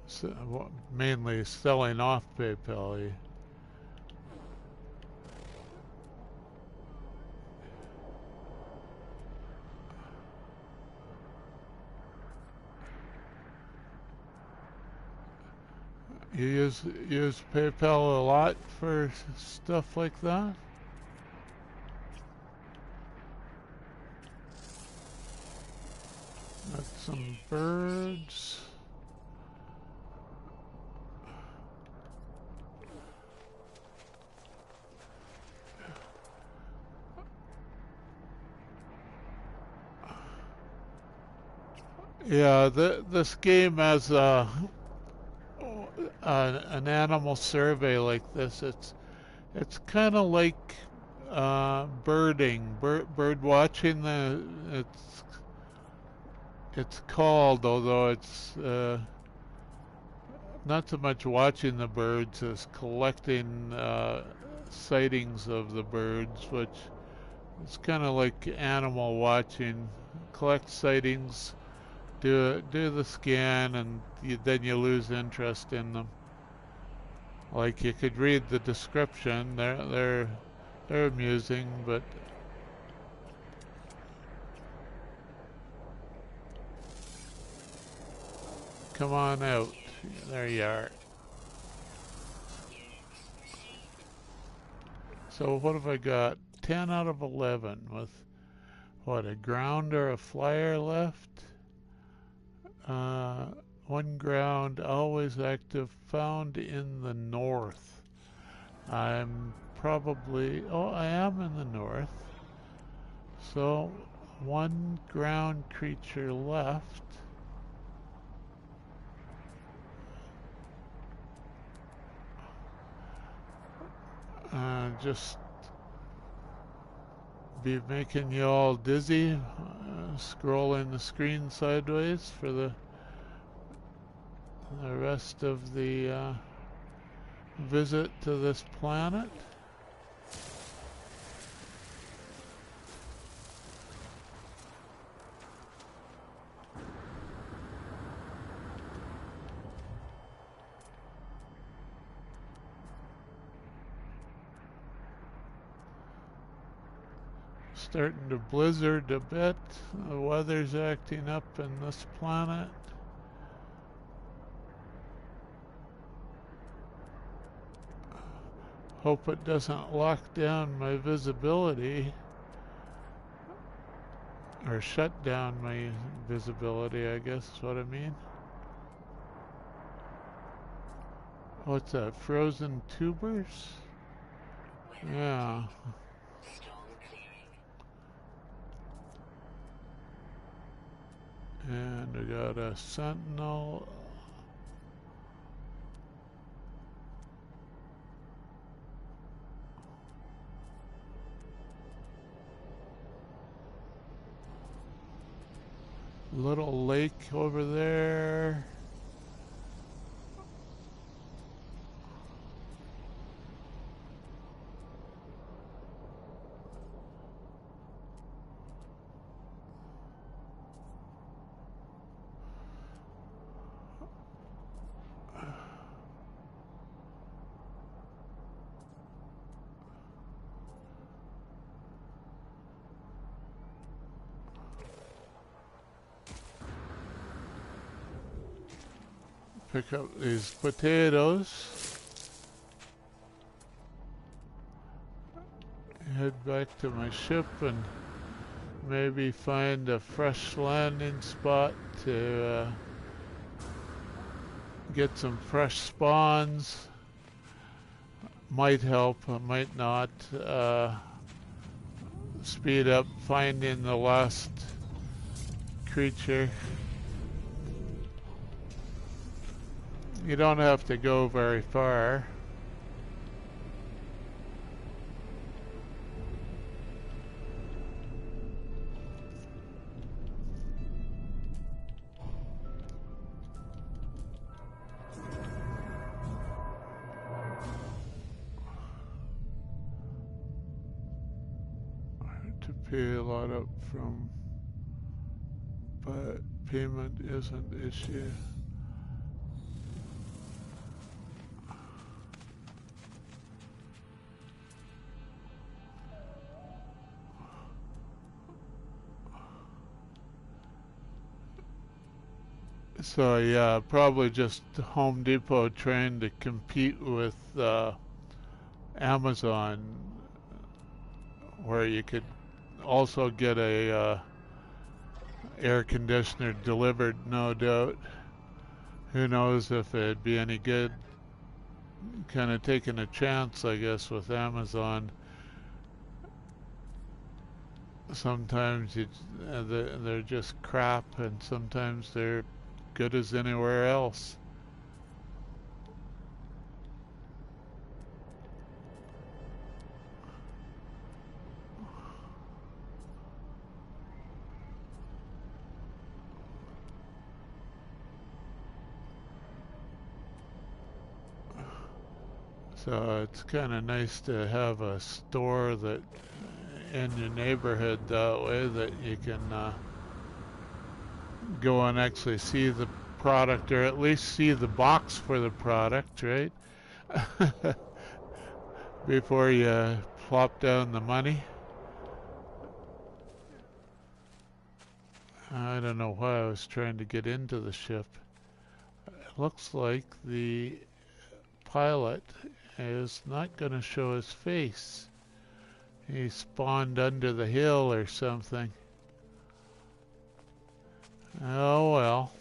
So, mainly selling off PayPal. You use PayPal a lot for stuff like that? Got some birds. Yeah, this game has an animal survey like this. It's kind of like birding, bird watching. It's called, although it's not so much watching the birds as collecting sightings of the birds, which is kind of like animal watching. Collect sightings, do the scan, and then you lose interest in them. Like, you could read the description. They're amusing, but come on out. There you are. So what have I got? 10 out of 11 with what, a ground or a flyer left? One ground, always active, found in the north. I'm probably, oh, I am in the north. So, one ground creature left. Just be making you all dizzy, scrolling the screen sideways for the rest of the visit to this planet. Starting to blizzard a bit. The weather's acting up in this planet. Hope it doesn't lock down my visibility or shut down my visibility, I guess is what I mean. What's that? Frozen tubers? Yeah. And we got a sentinel. Little lake over there. Pick up these potatoes. Head back to my ship and maybe find a fresh landing spot to get some fresh spawns. Might help, might not. Speed up finding the last creature. You don't have to go very far. To pay a lot up from, but payment isn't issue. So yeah, probably just Home Depot trying to compete with Amazon, where you could also get a air conditioner delivered, no doubt. Who knows if it'd be any good. Kind of taking a chance, I guess, with Amazon. Sometimes they're just crap, and sometimes they're good as anywhere else. So it's kind of nice to have a store that in your neighborhood that way that you can go and actually see the product, or at least see the box for the product, right? Before you plop down the money. I don't know why I was trying to get into the ship. It looks like the pilot is not going to show his face. He spawned under the hill or something. Oh well.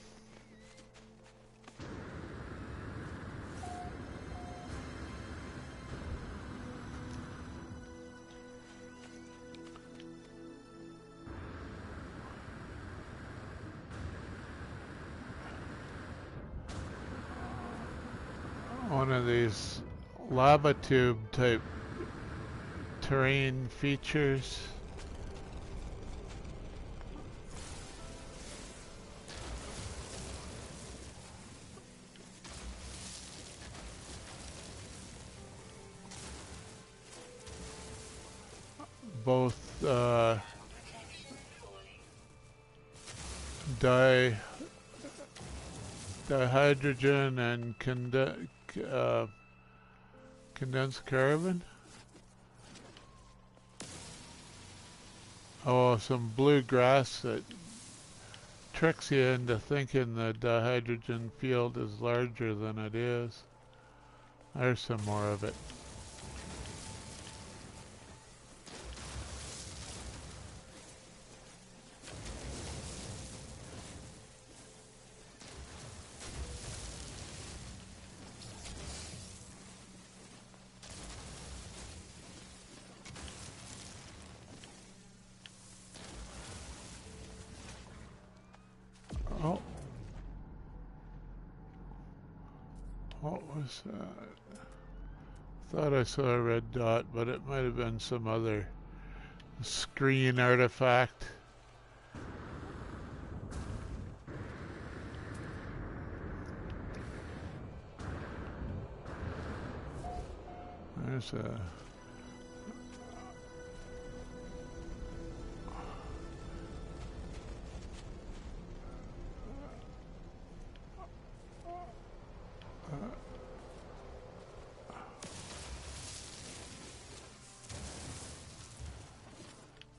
One of these lava tube type terrain features. Both dihydrogen and condensed carbon. Oh, some blue grass that tricks you into thinking the dihydrogen field is larger than it is. There's some more of it. What was that? Thought I saw a red dot, but it might have been some other screen artifact. There's a...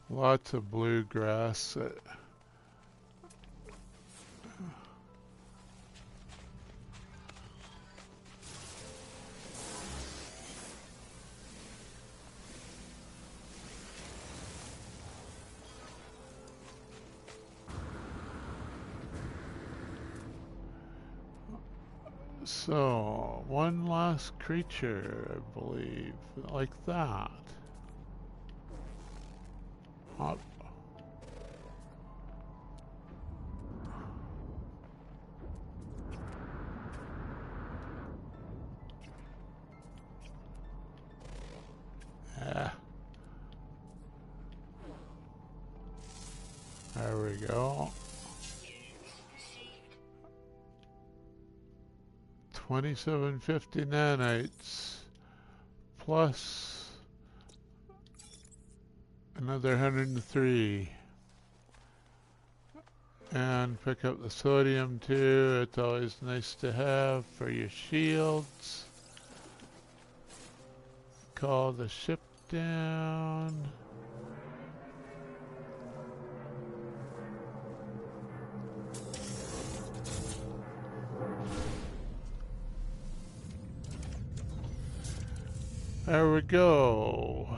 lots of bluegrass. So, one last creature, I believe, like that. Up. Yeah. There we go. 2750 nanites plus another 103. And pick up the sodium too. It's always nice to have for your shields. Call the ship down. There we go.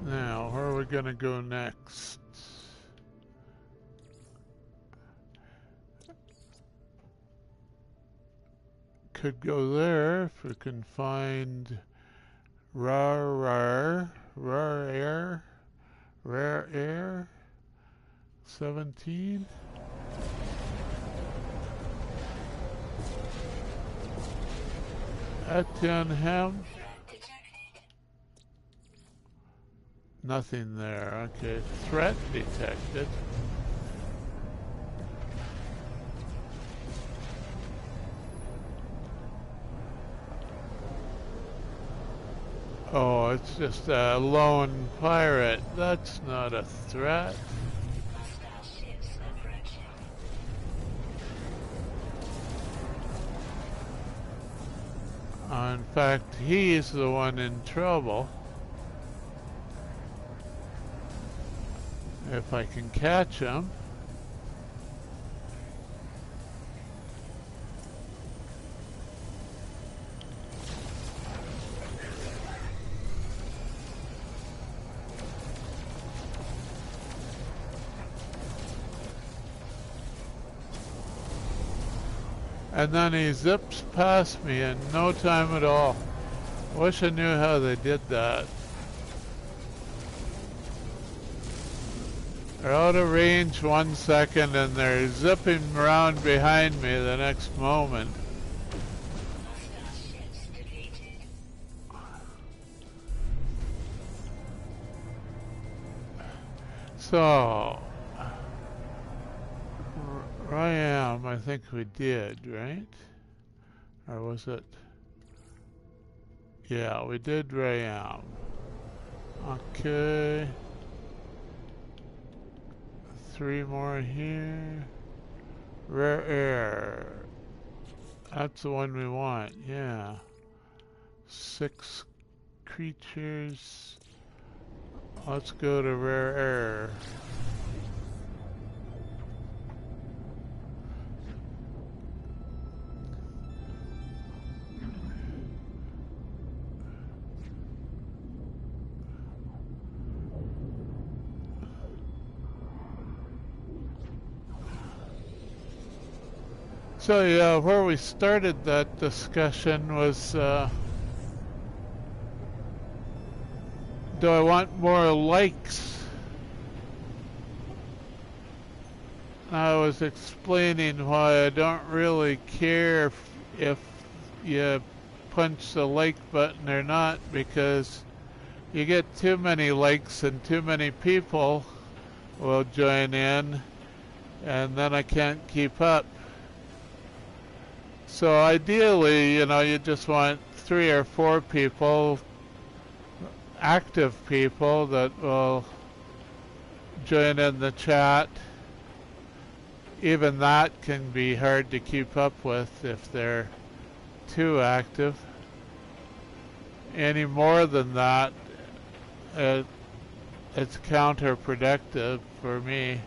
Now, where are we going to go next? Could go there if we can find rare air. 17. Attenham. Nothing there. Okay. Threat detected. Oh, it's just a lone pirate. That's not a threat. In fact, he's the one in trouble. If I can catch him. And then he zips past me in no time at all. Wish I knew how they did that. They're out of range 1 second and they're zipping around behind me the next moment. So, Ryam, I think we did, right? Or was it? Yeah, we did Ryam. Okay. 3 more here. Rare air. That's the one we want, yeah. 6 creatures. Let's go to rare air. So yeah, where we started that discussion was, do I want more likes I was explaining why I don't really care if you punch the like button or not, because you get too many likes and too many people will join in, and then I can't keep up. So ideally, you know, you just want 3 or 4 people, active people, that will join in the chat. Even that can be hard to keep up with if they're too active. Any more than that, it's counterproductive for me.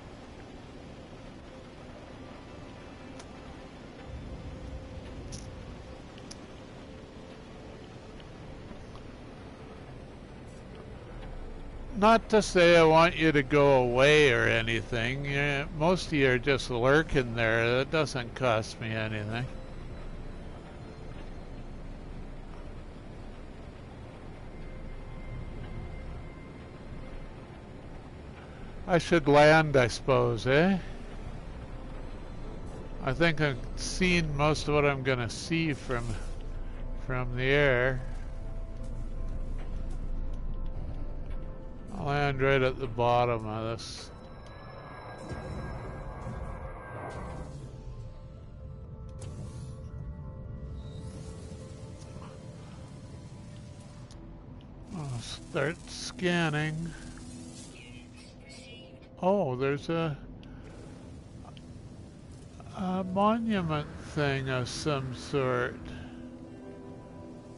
Not to say I want you to go away or anything. Most of you are just lurking there. That doesn't cost me anything. I should land, I suppose, eh? I think I've seen most of what I'm going to see from the air. I'll land right at the bottom of this. I'll start scanning. Oh, there's a monument thing of some sort.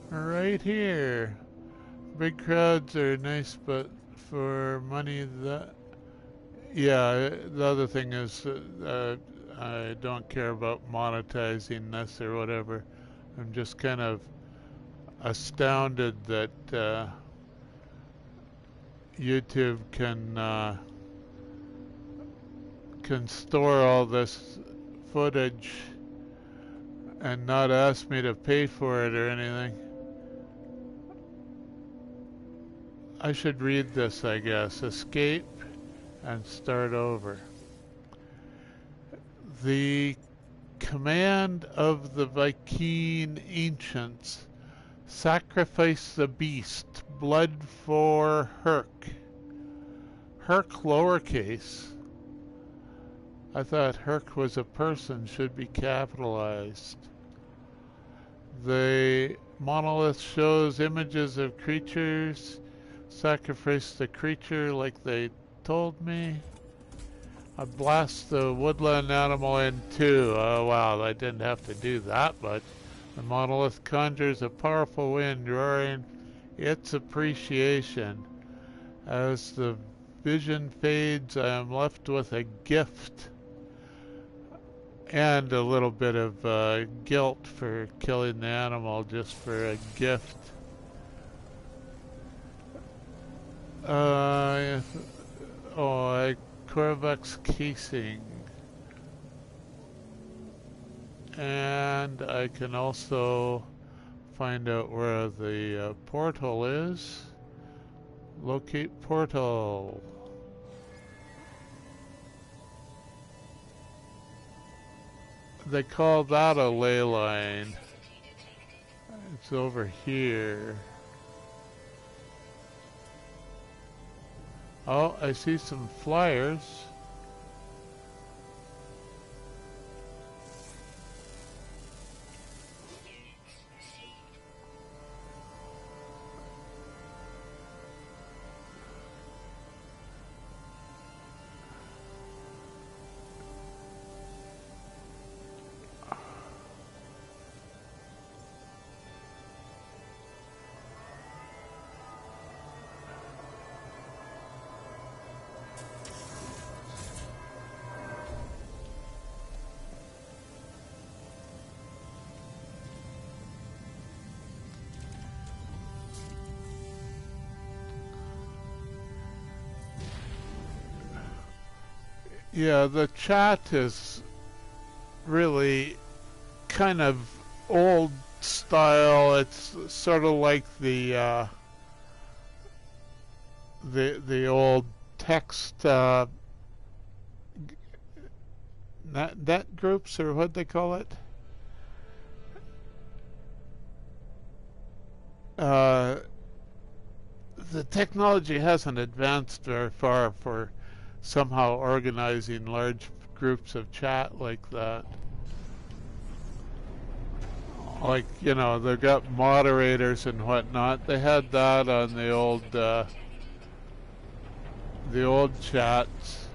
Right here. Big crowds are nice, but for money that... Yeah, the other thing is I don't care about monetizing this or whatever. I'm just kind of astounded that YouTube can store all this footage and not ask me to pay for it or anything. I should read this, I guess. Escape and start over. The command of the Viking ancients: sacrifice the beast, blood for Herc. Herc lowercase. I thought Herc was a person, should be capitalized. The monolith shows images of creatures. Sacrifice the creature like they told me. I blast the woodland animal in two. Oh wow, I didn't have to do that much. The monolith conjures a powerful wind, roaring its appreciation. As the vision fades, I am left with a gift. And a little bit of guilt for killing the animal just for a gift. Corvex casing. And I can also find out where the portal is. Locate portal. They call that a ley line. It's over here. Oh, I see some flyers. Yeah, the chat is really kind of old style. It's sort of like the old text net groups, or what they call it. Uh, the technology hasn't advanced very far for somehow organizing large groups of chat like that. Like, you know, they've got moderators and whatnot. They had that on the old chats.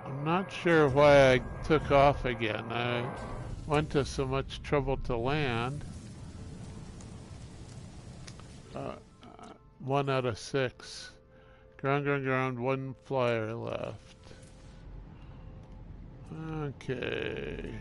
I'm not sure why I took off again. I went to so much trouble to land. 1 out of 6. Ground, 1 flyer left. Okay.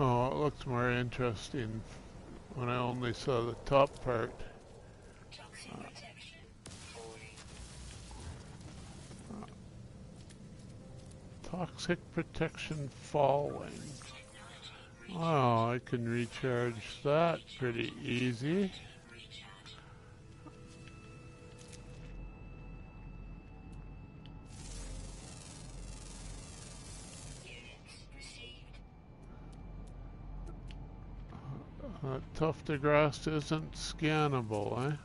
Oh, it looks more interesting when I only saw the top part. Toxic protection falling. Oh, I can recharge that pretty easy. Tough to grass isn't scannable, eh?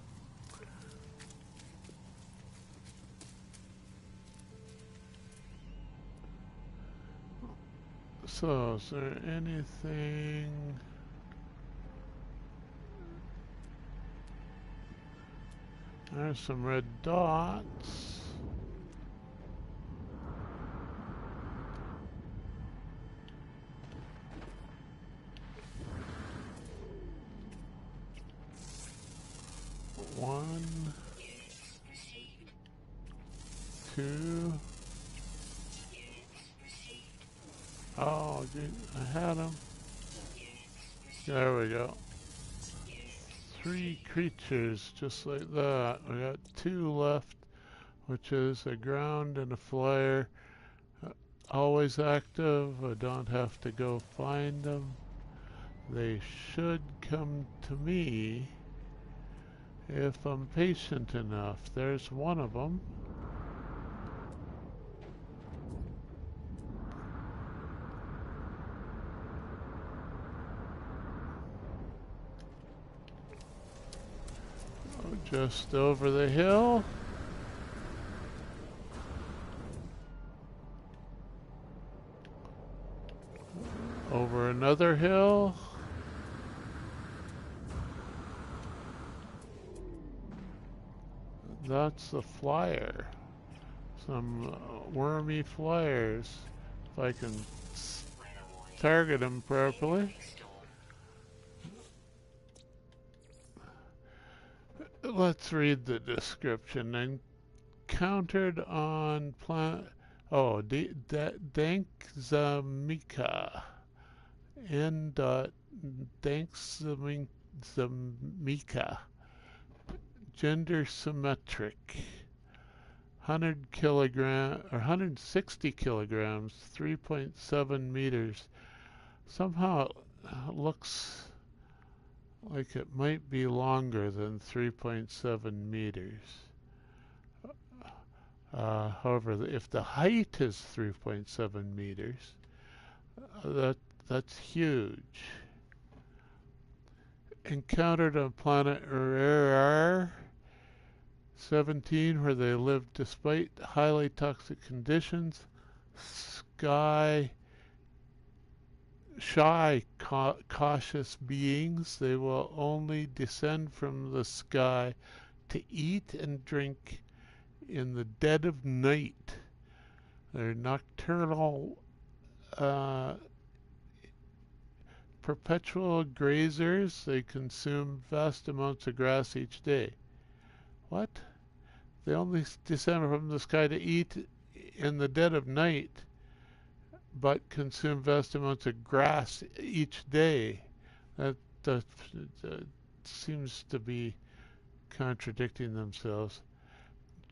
So, is there anything... There's some red dots. One, 2. Oh, I had him. There we go. 3 creatures, just like that. We got 2 left, which is a ground and a flyer. Always active. I don't have to go find them. They should come to me if I'm patient enough. There's one of them. Just over the hill. Over another hill. That's the flyer. Some wormy flyers. If I can target them properly. Let's read the description. Encountered on planet... Oh, Dankzamika. Dankzamika. Gender symmetric. 100 kilogram or 160 kilograms, 3.7 meters. Somehow it looks like it might be longer than 3.7 meters. However, if the height is 3.7 meters, that's huge. Encountered on planet Rare 17, where they live despite highly toxic conditions. Shy, cautious beings. They will only descend from the sky to eat and drink in the dead of night. They're nocturnal, perpetual grazers. They consume vast amounts of grass each day. What? They only descend from the sky to eat in the dead of night, but consume vast amounts of grass each day. That seems to be contradicting themselves.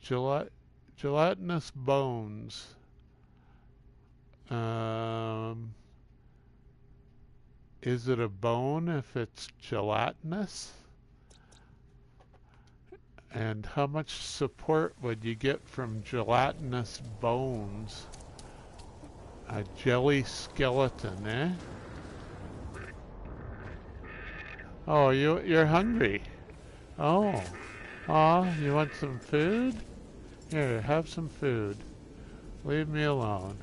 Gelatinous bones. Is it a bone if it's gelatinous? And how much support would you get from gelatinous bones? A jelly skeleton, eh? Oh, you're hungry. Oh. Aw, you want some food? Here, have some food. Leave me alone.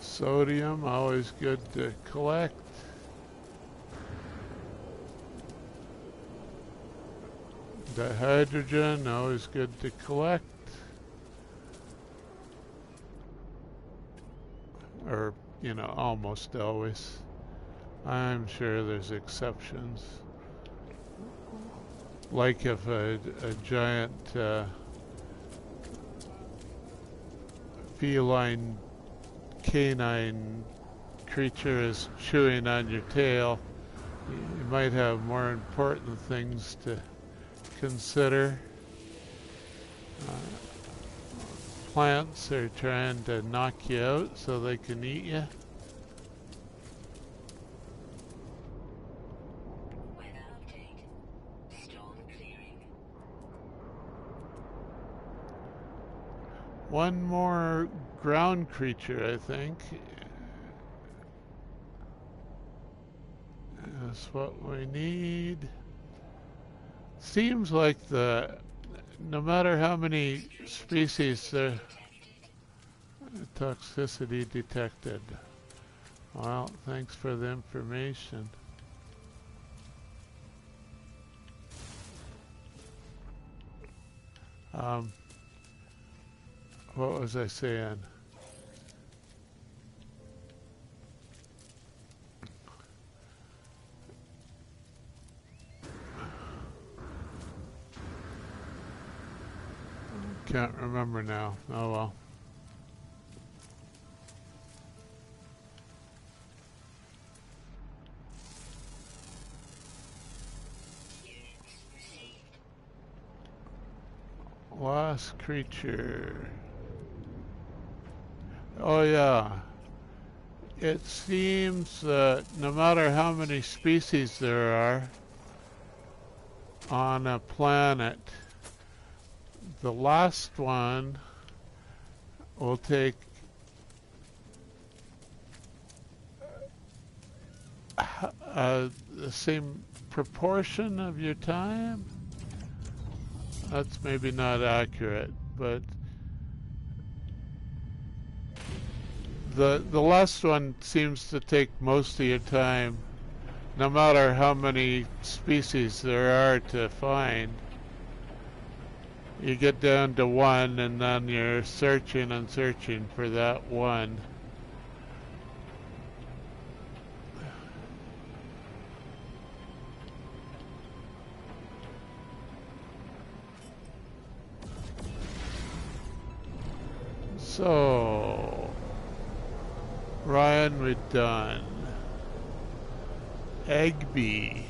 Sodium, always good to collect. Dihydrogen, always good to collect. Or, you know, almost always. I'm sure there's exceptions. Like if a giant feline canine creature is chewing on your tail, you might have more important things to consider. Plants are trying to knock you out so they can eat you. One more ground creature, I think. That's what we need. Seems like no matter how many species, the toxicity detected. Well, thanks for the information. What was I saying? Can't remember now. Oh well. Last creature. Oh yeah. It seems that no matter how many species there are on a planet, the last one will take the same proportion of your time. That's maybe not accurate, but the last one seems to take most of your time, no matter how many species there are to find. You get down to one, and then you're searching and searching for that one. So, Ryan, we're done. Eggbee.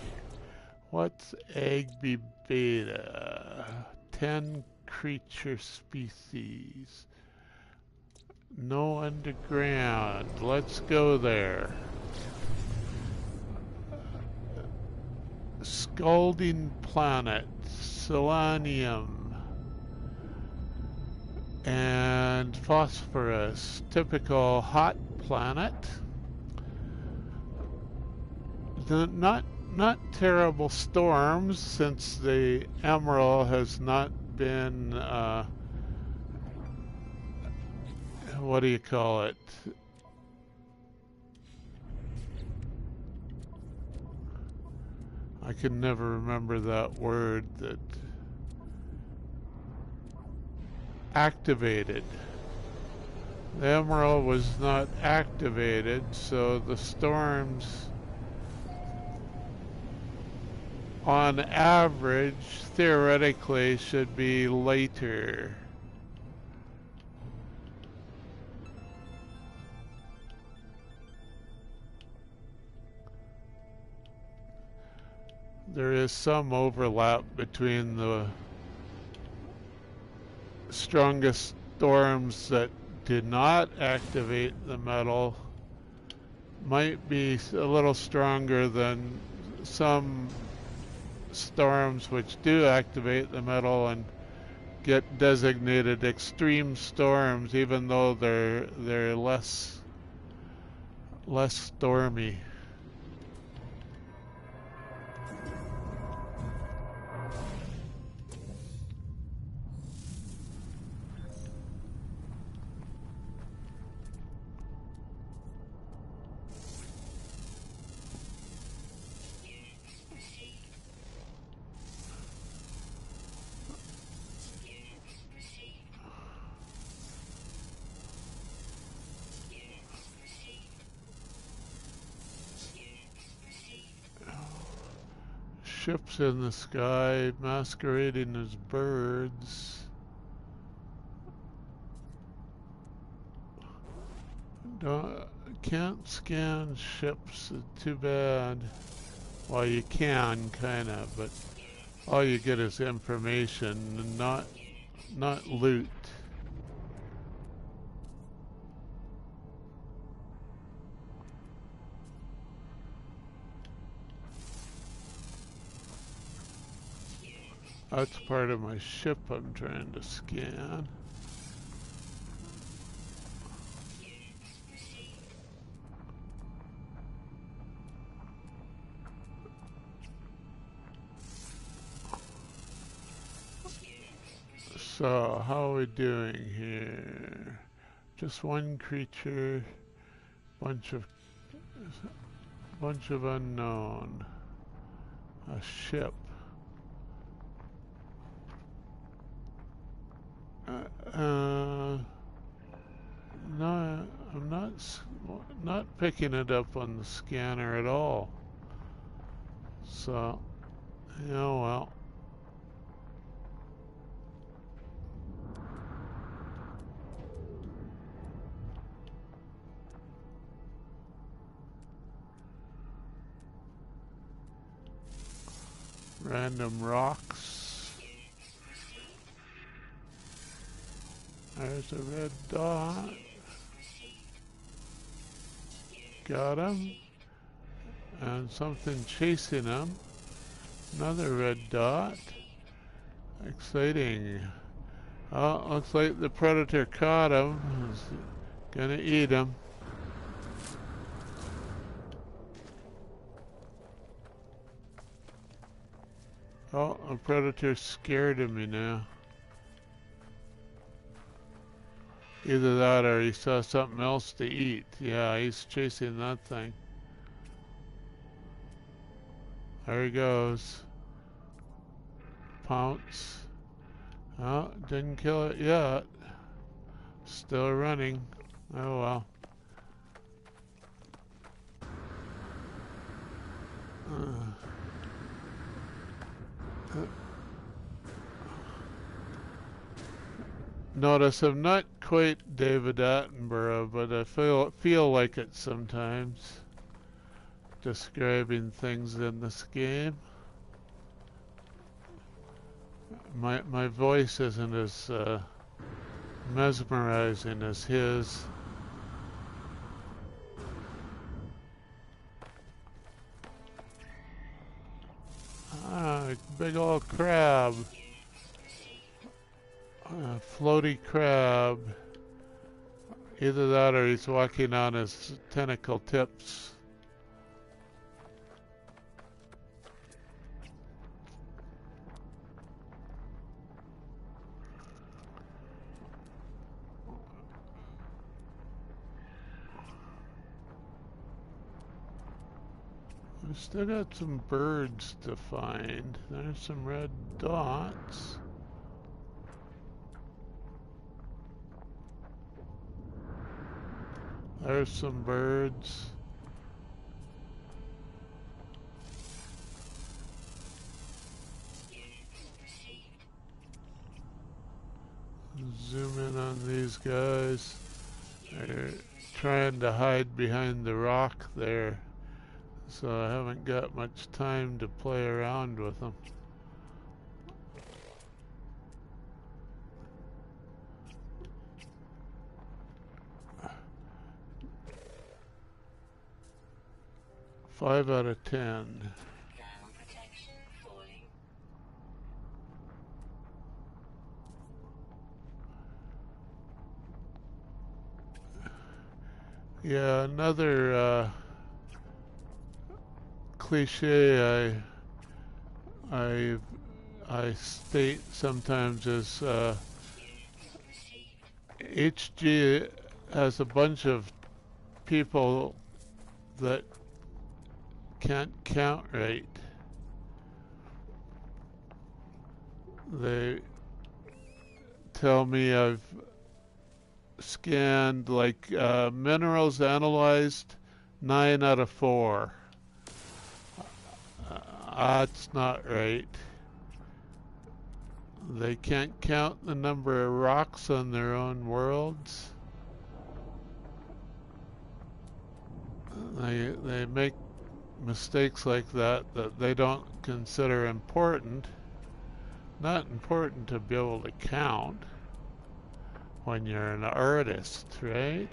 What's Eggbee beta? 10 creature species. No underground. Let's go there. Scalding planet. Selenium. And phosphorus. Typical hot planet. Not terrible storms, since the emerald has not been what do you call it? I can never remember that word that activated. The emerald was not activated, so the storms on average theoretically should be later. There is some overlap between the strongest storms that did not activate the metal might be a little stronger than some storms which do activate the metal and get designated extreme storms, even though they're less stormy. Ships in the sky masquerading as birds. Can't scan ships, too bad. Well, you can, kinda, but all you get is information, not loot. That's part of my ship I'm trying to scan. So, how are we doing here? Just one creature, bunch of unknown. A ship. No, I'm not picking it up on the scanner at all. So, yeah, well. Random rocks. There's a red dot. Got him. And something chasing him. Another red dot. Exciting. Oh, looks like the predator caught him. He's gonna eat him. Oh, a predator scared of me now. Either that or he saw something else to eat. Yeah, he's chasing that thing. There he goes. Pounce. Oh, didn't kill it yet. Still running. Oh well. Notice I'm not quite David Attenborough, but I feel like it sometimes, describing things in this game. My voice isn't as mesmerizing as his. Ah, big old crab. Floaty crab. Either that or he's walking on his tentacle tips. We still got some birds to find. There's some red dots. There's some birds. Zoom in on these guys. They're trying to hide behind the rock there, so I haven't got much time to play around with them. Five out of 10. Yeah, another cliche I state sometimes is HG has a bunch of people that can't count right. They tell me I've scanned like minerals analyzed 9 out of 4. That's not right. They can't count the number of rocks on their own worlds. They make mistakes like that they don't consider important. Not important to be able to count when you're an artist, right?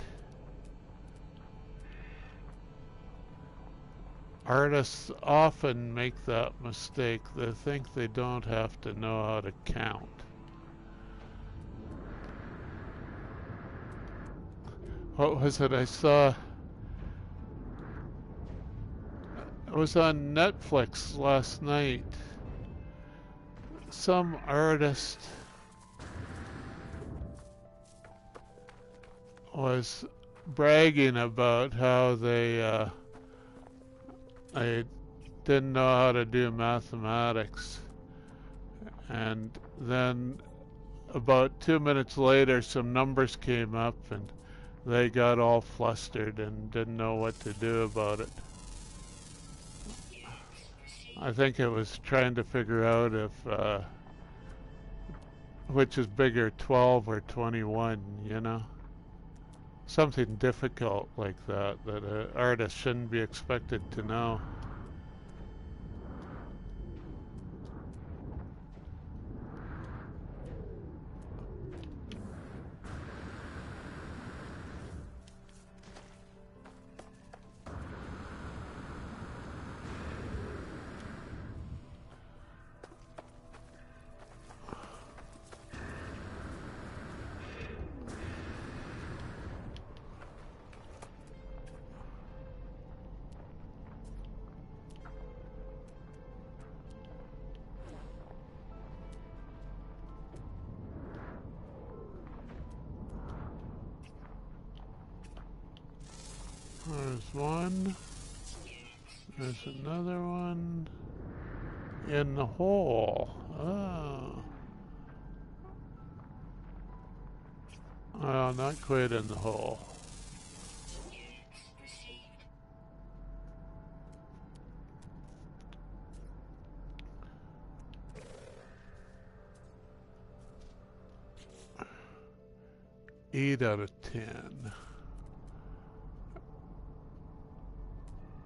Artists often make that mistake. They think they don't have to know how to count. What was it I saw? It was on Netflix last night. Some artist was bragging about how I didn't know how to do mathematics, and then about 2 minutes later some numbers came up and they got all flustered and didn't know what to do about it. I think it was trying to figure out if which is bigger, 12 or 21, you know? Something difficult like that an artist shouldn't be expected to know. There's one. There's another one. In the hole. Oh. Well, not quite in the hole. Eight out of 10.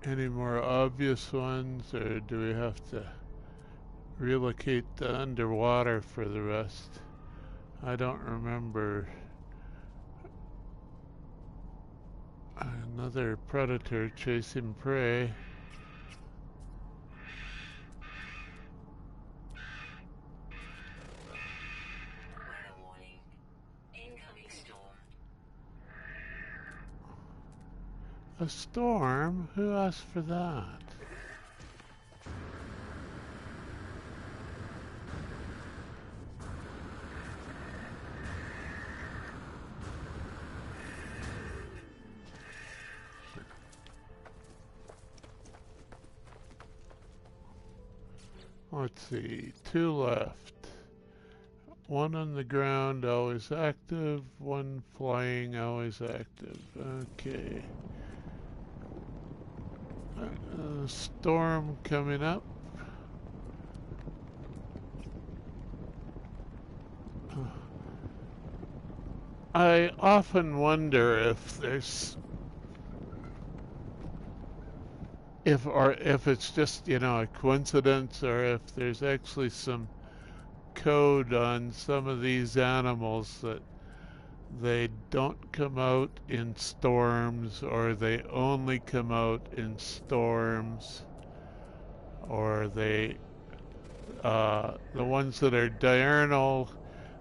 Any more obvious ones, or do we have to relocate the underwater for the rest? I don't remember. Another predator chasing prey. A storm? Who asked for that? Let's see, 2 left. 1 on the ground, always active. 1 flying, always active. Okay. Storm coming up. I often wonder if there's if it's just, you know, a coincidence, or if there's actually some code on some of these animals that they don't come out in storms, or they only come out in storms, or the ones that are diurnal,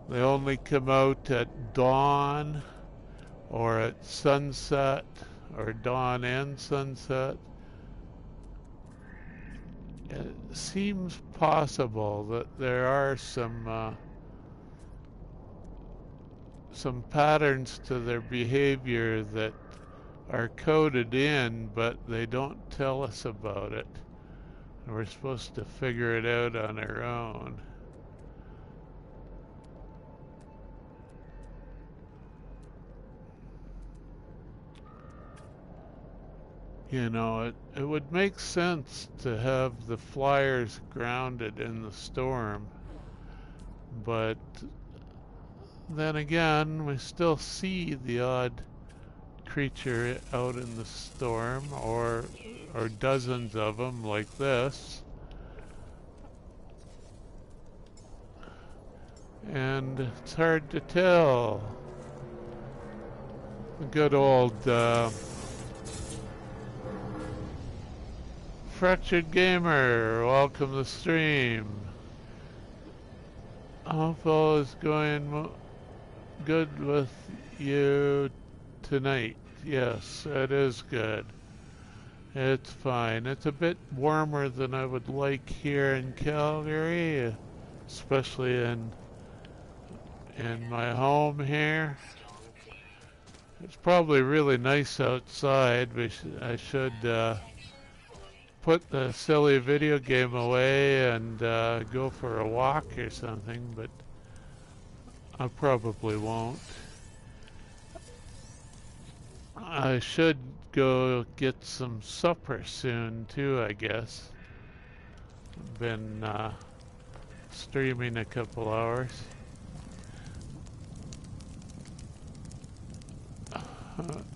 they only come out at dawn or at sunset, or dawn and sunset. It seems possible that there are some patterns to their behavior that are coded in, but they don't tell us about it. And we're supposed to figure it out on our own. You know, it would make sense to have the flyers grounded in the storm, but then again, we still see the odd creature out in the storm, or dozens of them like this. And it's hard to tell. Good old Fractured Gamer, welcome to the stream. Hope all is going good with you tonight. Yes, it is good. It's fine. It's a bit warmer than I would like here in Calgary, especially in my home here. It's probably really nice outside. I should put the silly video game away and go for a walk or something, but I probably won't. I should go get some supper soon too, I guess. Been streaming a couple hours.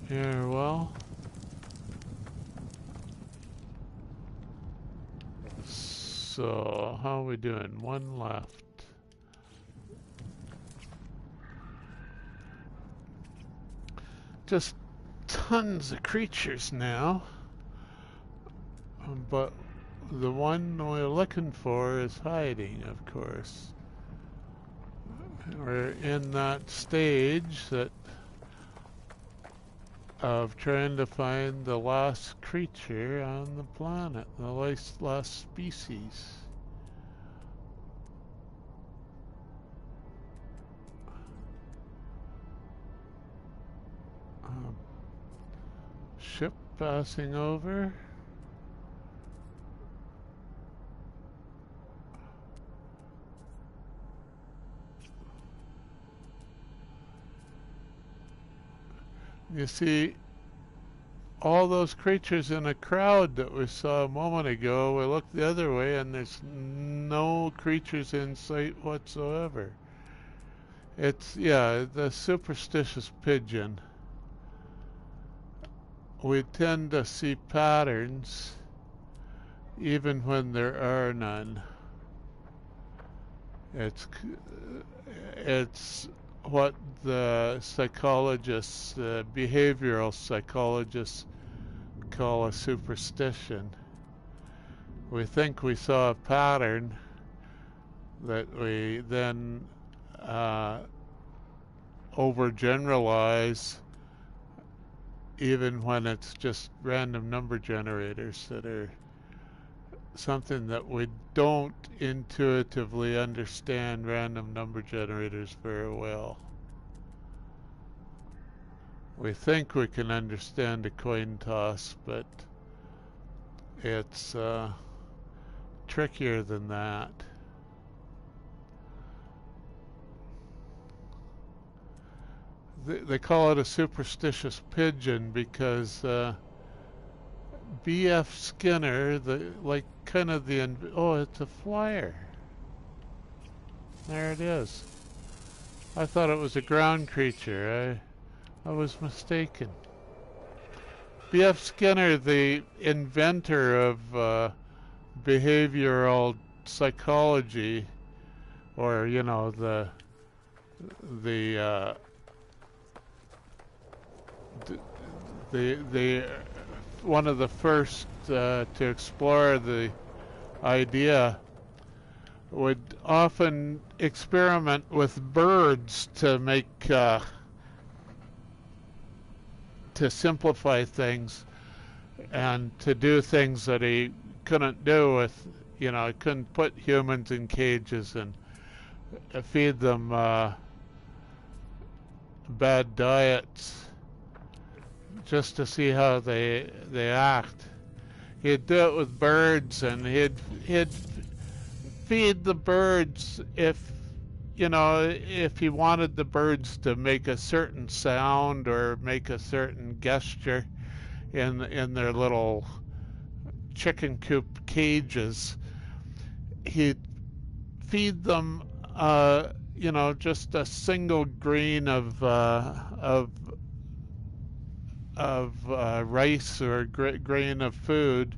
Yeah, well. So, how are we doing? 1 left. Just tons of creatures now. But the one we're looking for is hiding, of course. We're in that stage of trying to find the last creature on the planet, the last species. Ship passing over. You see, all those creatures in a crowd that we saw a moment ago, we looked the other way and there's no creatures in sight whatsoever. It's, yeah, the superstitious pigeon. We tend to see patterns even when there are none. It's what the psychologists, behavioral psychologists, call a superstition. We think we saw a pattern that we then overgeneralize, even when it's just random number generators that are something that we don't intuitively understand random number generators very well. We think we can understand a coin toss, but it's trickier than that. They call it a superstitious pigeon because B.F. Skinner, oh, it's a flyer. There it is. I thought it was a ground creature. I was mistaken. B.F. Skinner, the inventor of behavioral psychology, or the one of the first to explore the idea, would often experiment with birds to make to simplify things and to do things that he couldn't do with, he couldn't put humans in cages and feed them bad diets just to see how they act. He'd do it with birds, and he'd feed the birds if he wanted the birds to make a certain sound or make a certain gesture in their little chicken coop cages. He'd feed them just a single grain of rice or grain of food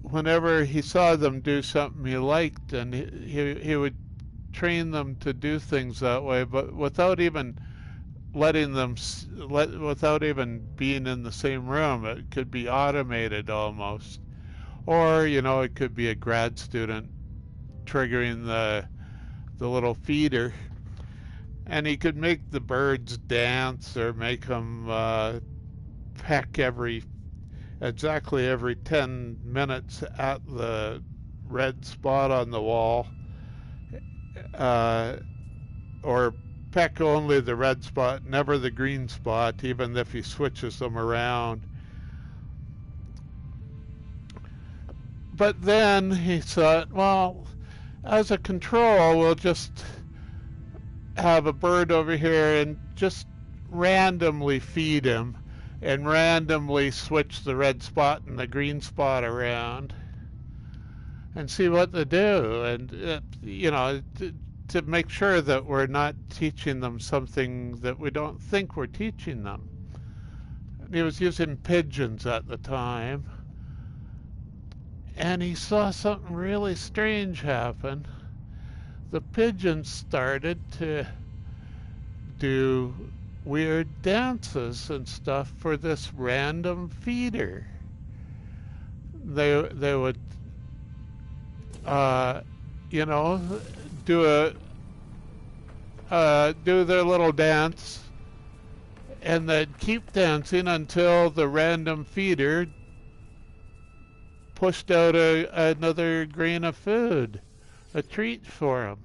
whenever he saw them do something he liked, and he would train them to do things that way, but without even without even being in the same room. It could be automated almost, or it could be a grad student triggering the little feeder, and he could make the birds dance or make them peck exactly every 10 minutes at the red spot on the wall, or peck only the red spot, never the green spot, even if he switches them around. But then he thought, well, as a control, we'll just have a bird over here and just randomly feed him and randomly switch the red spot and the green spot around and see what they do, and to make sure that we're not teaching them something that we don't think we're teaching them. And he was using pigeons at the time, and he saw something really strange happen. The pigeons started to do weird dances and stuff for this random feeder. They would do their little dance, and they'd keep dancing until the random feeder pushed out another grain of food, a treat for them.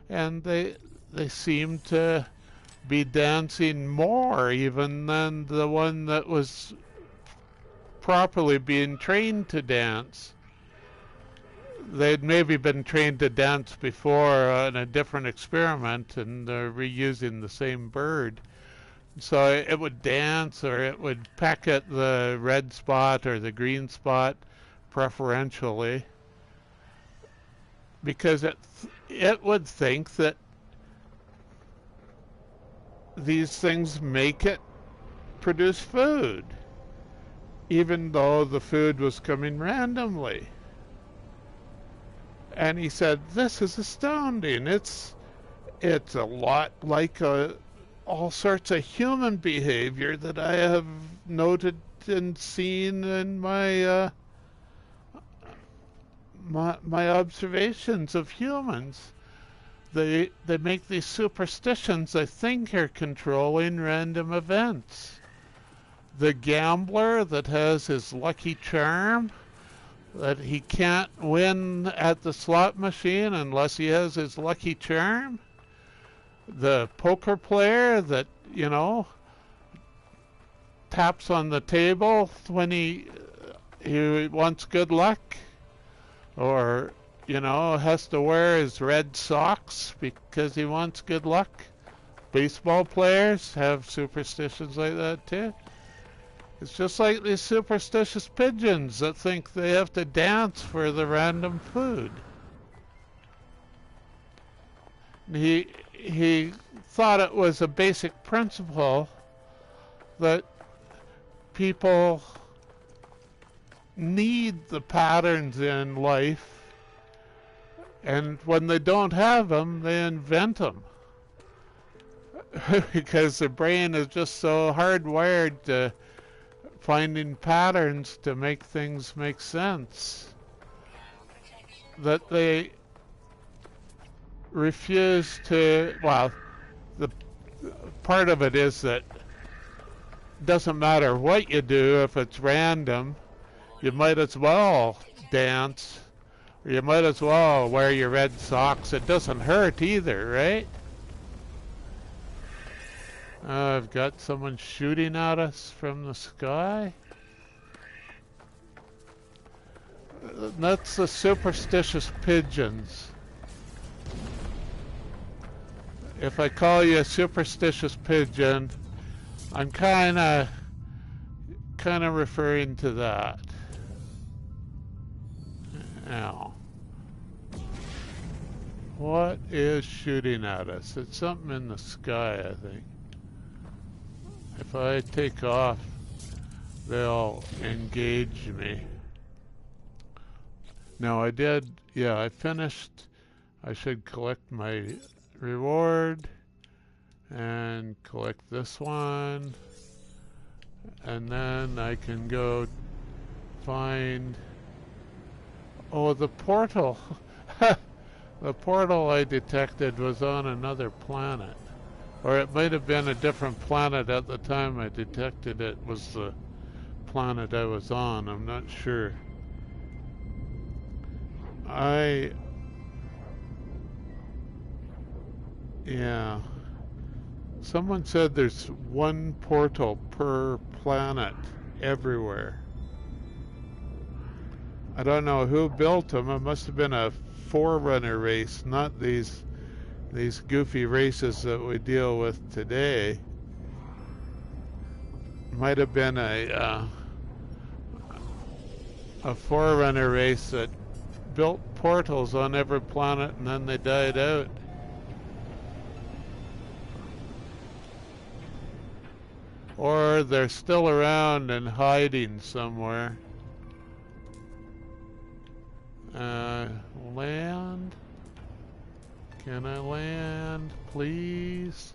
And they seemed to be dancing more even than the one that was properly being trained to dance. They'd maybe been trained to dance before in a different experiment, and they're reusing the same bird. So it would dance, or it would peck at the red spot or the green spot preferentially, because it would think that these things make it produce food, even though the food was coming randomly. And he said, this is astounding. It's a lot like all sorts of human behavior that I have noted and seen in my my observations of humans. They make these superstitions they think are controlling random events. The gambler that has his lucky charm, that he can't win at the slot machine unless he has his lucky charm. The poker player that, taps on the table when he he wants good luck, or, you know, has to wear his red socks because he wants good luck. Baseball players have superstitions like that too. It's just like these superstitious pigeons that think they have to dance for the random food. He thought it was a basic principle that people need the patterns in life, and when they don't have them, they invent them. Because the brain is just so hardwired to finding patterns to make things make sense that they refuse to, well, the part of it is that it doesn't matter what you do. If it's random, you might as well dance, or you might as well wear your red socks. It doesn't hurt either, right? I've got someone shooting at us from the sky. That's the superstitious pigeons. If I call you a superstitious pigeon, I'm kind of referring to that. Now, what is shooting at us? It's something in the sky, I think. If I take off, they'll engage me. Now I did, yeah, I finished. I should collect my reward and collect this one, and then I can go find, oh, the portal. The portal I detected was on another planet, or it might have been a different planet at the time I detected it was the planet I was on. I'm not sure. Yeah. Someone said there's one portal per planet everywhere. I don't know who built them. It must have been a forerunner race, not these goofy races that we deal with today. Might have been a forerunner race that built portals on every planet and then they died out. Or they're still around and hiding somewhere. Land? Can I land, please?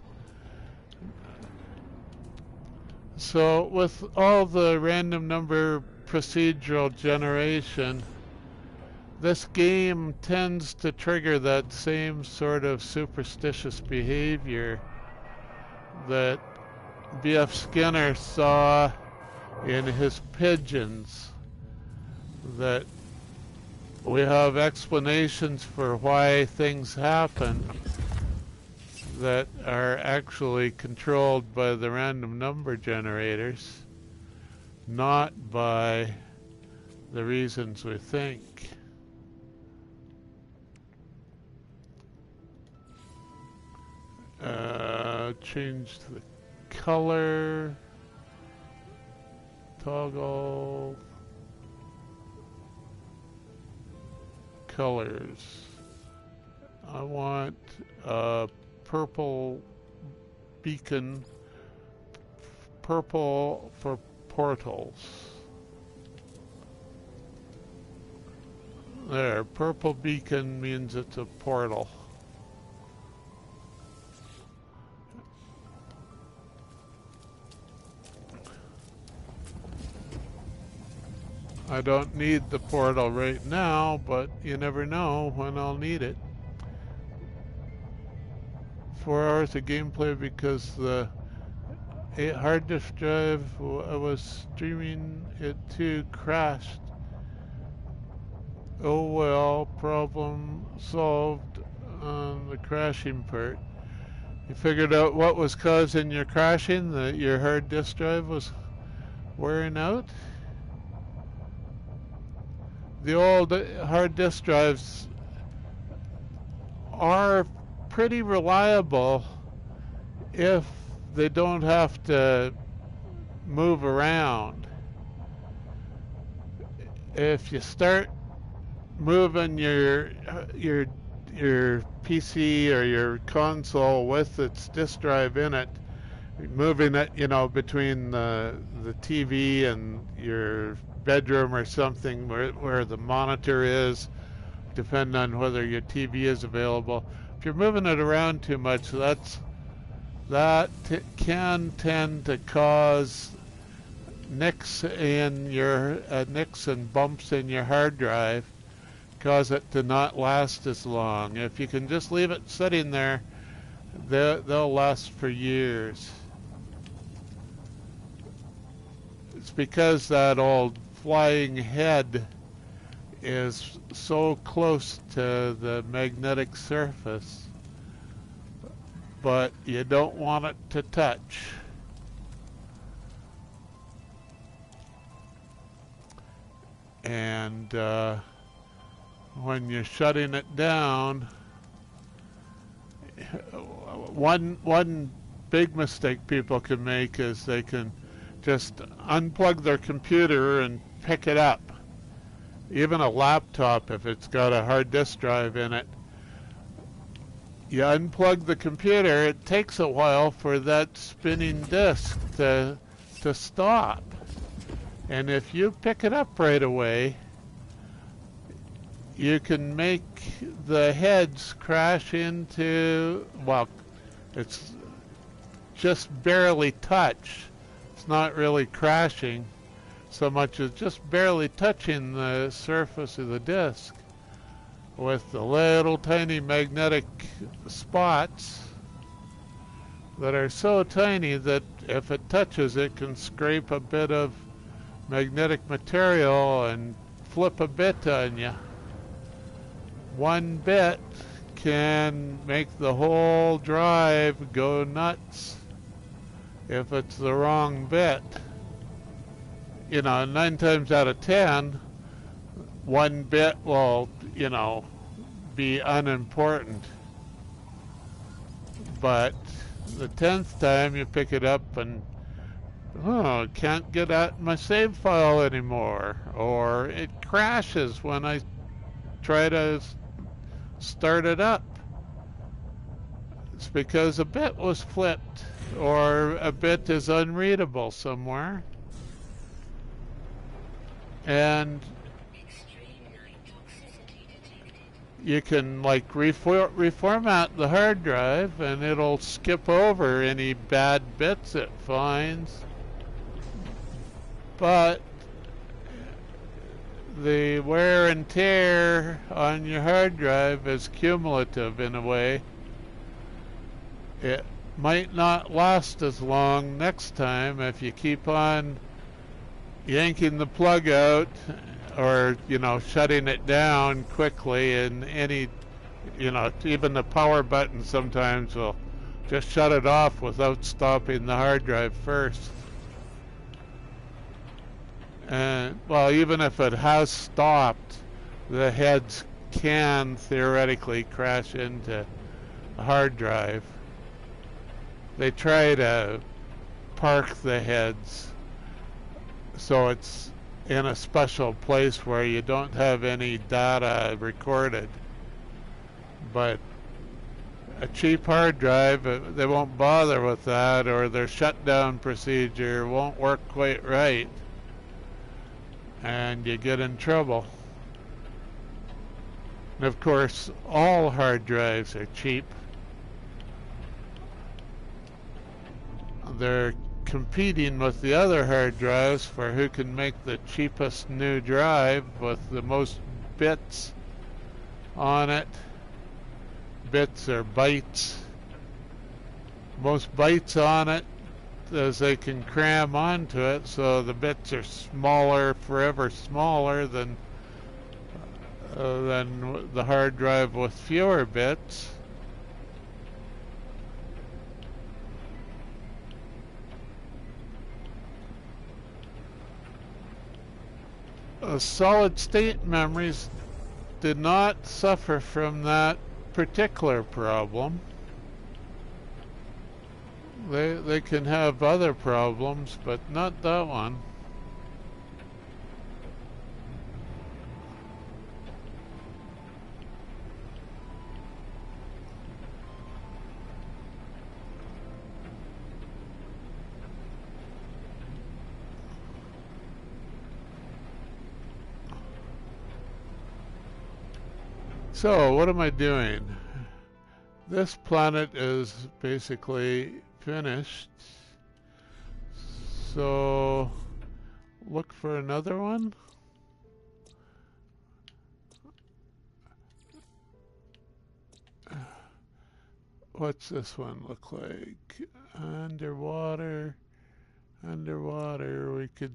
So with all the random number procedural generation, this game tends to trigger that same sort of superstitious behavior that B.F. Skinner saw in his pigeons, that we have explanations for why things happen that are actually controlled by the random number generators, not by the reasons we think. Change the color, toggle colors. I want a purple beacon, purple for portals. There, purple beacon means it's a portal. I don't need the portal right now, but you never know when I'll need it. 4 hours of gameplay because the hard disk drive I was streaming it to crashed. Oh well, problem solved on the crashing part. You figured out what was causing your crashing, that your hard disk drive was wearing out? the old hard disk drives are pretty reliable if they don't have to move around. If you start moving your PC or your console with its disk drive in it, moving it, between the TV and your bedroom or something where the monitor is, depending on whether your TV is available. If you're moving it around too much, can tend to cause nicks and bumps in your hard drive, cause it to not last as long. If you can just leave it sitting there, they'll last for years. It's because that old flying head is so close to the magnetic surface, but you don't want it to touch. And when you're shutting it down, one big mistake people can make is they can just unplug their computer and pick it up. Even a laptop, if it's got a hard disk drive in it, you unplug the computer, it takes a while for that spinning disk to stop. And if you pick it up right away, you can make the heads crash into, well, it's just barely touch. It's not really crashing so much as just barely touching the surface of the disk with the little tiny magnetic spots that are so tiny that if it touches it can scrape a bit of magnetic material and flip a bit on you. One bit can make the whole drive go nuts if it's the wrong bit. 9 times out of 10, one bit will, be unimportant. But the 10th time you pick it up and, can't get at my save file anymore, or it crashes when I try to start it up. It's because a bit was flipped, or a bit is unreadable somewhere. And you can reformat the hard drive and it'll skip over any bad bits it finds. But the wear and tear on your hard drive is cumulative in a way. It might not last as long next time if you keep on yanking the plug out or, shutting it down quickly, and even the power button sometimes will just shut it off without stopping the hard drive first. And, well, even if it has stopped, the heads can theoretically crash into a hard drive. They try to park the heads so it's in a special place where you don't have any data recorded. But a cheap hard drive, they won't bother with that, or their shutdown procedure won't work quite right, and you get in trouble. And of course, all hard drives are cheap. They're competing with the other hard drives for who can make the cheapest new drive with the most bits on it. Bits or bytes. Most bytes on it as they can cram onto it, so the bits are smaller, forever smaller than the hard drive with fewer bits. solid state memories did not suffer from that particular problem. They can have other problems, but not that one. So, what am I doing? This planet is basically finished. So, look for another one. What's this one look like? Underwater. Underwater. We could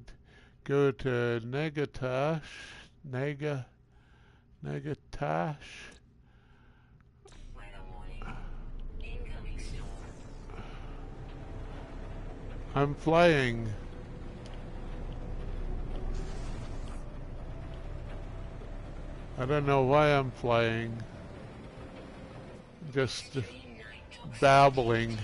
go to Negatash. Negatash. I'm flying. I don't know why I'm flying. Just babbling.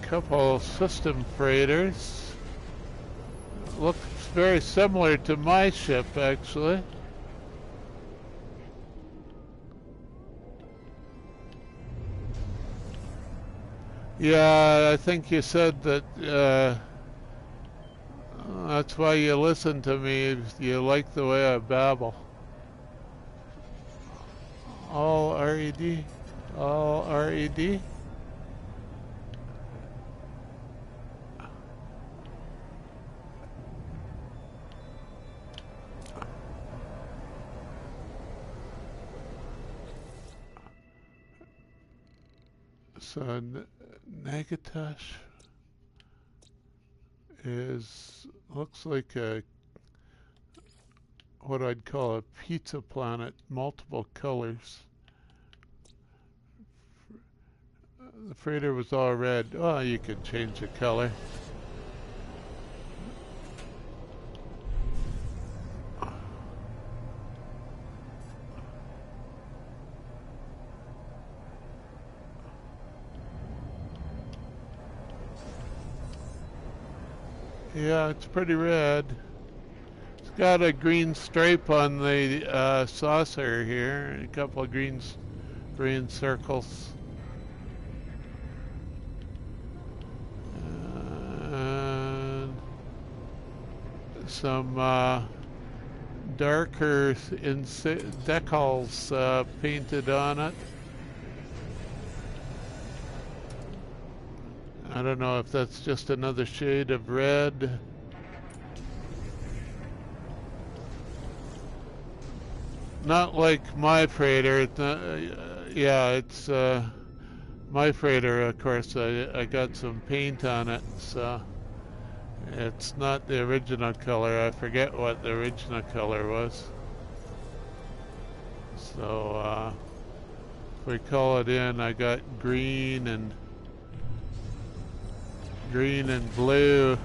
Couple system freighters. Looks very similar to my ship, actually. Yeah, I think you said that that's why you listen to me. You like the way I babble. All RED? All RED? So Negatash looks like what I'd call a pizza planet, multiple colors. The freighter was all red. Oh, you can change the color. Yeah, it's pretty red. It's got a green stripe on the saucer here, a couple of green circles. And some darker decals painted on it. I don't know if that's just another shade of red. Not like my freighter. It's not, yeah, it's my freighter. Of course, I got some paint on it, so it's not the original color. I forget what the original color was. So if we call it in, I got green and blue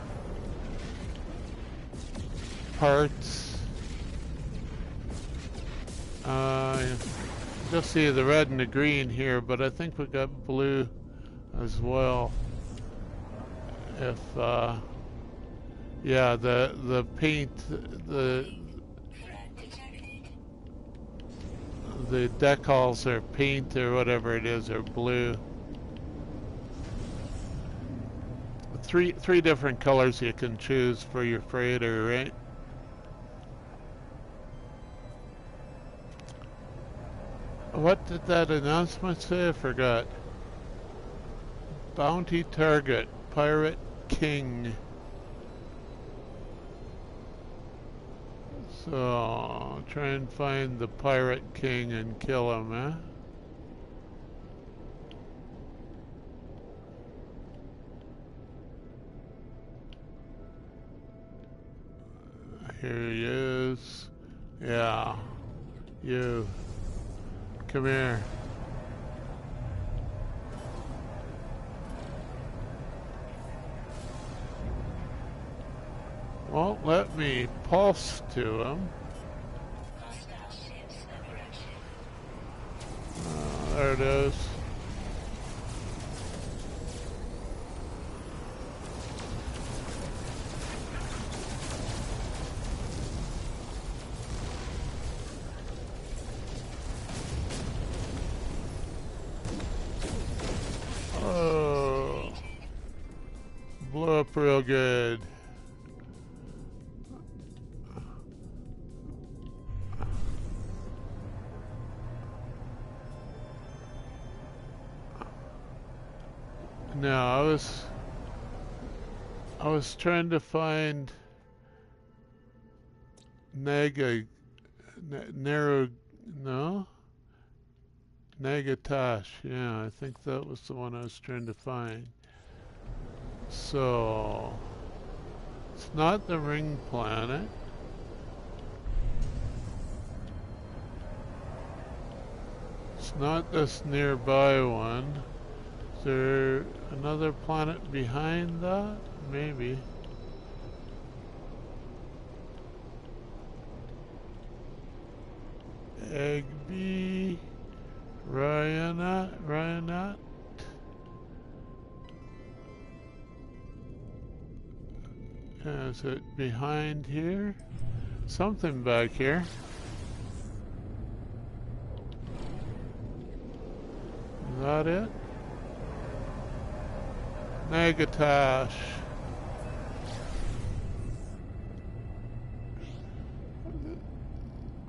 parts. Just see the red and the green here, but I think we got blue as well. If yeah, the paint, the decals or paint or whatever it is are blue. Three different colors you can choose for your freighter, right? What did that announcement say? I forgot. Bounty target, Pirate King. So, try and find the Pirate King and kill him, eh? Here he is. Yeah. You. Come here. Won't let me pulse to him. There it is. Oh, blew up real good. Now I was trying to find Nagatosh. Yeah, I think that was the one I was trying to find. So it's not the ring planet. It's not this nearby one. Is there another planet behind that? Maybe. Egg B, Ryanat. Is it behind here? Something back here. Is that it? Nagatosh.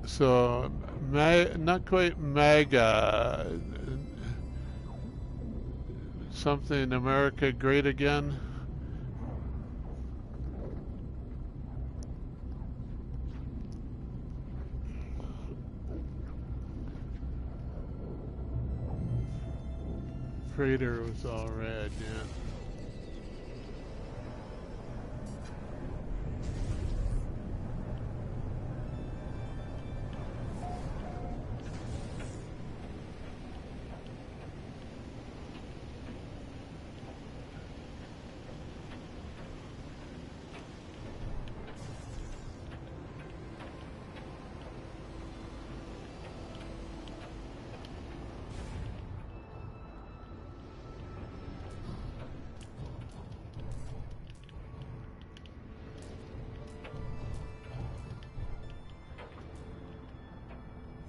So, not quite mega. Something America great again. Freighter was all red, yeah.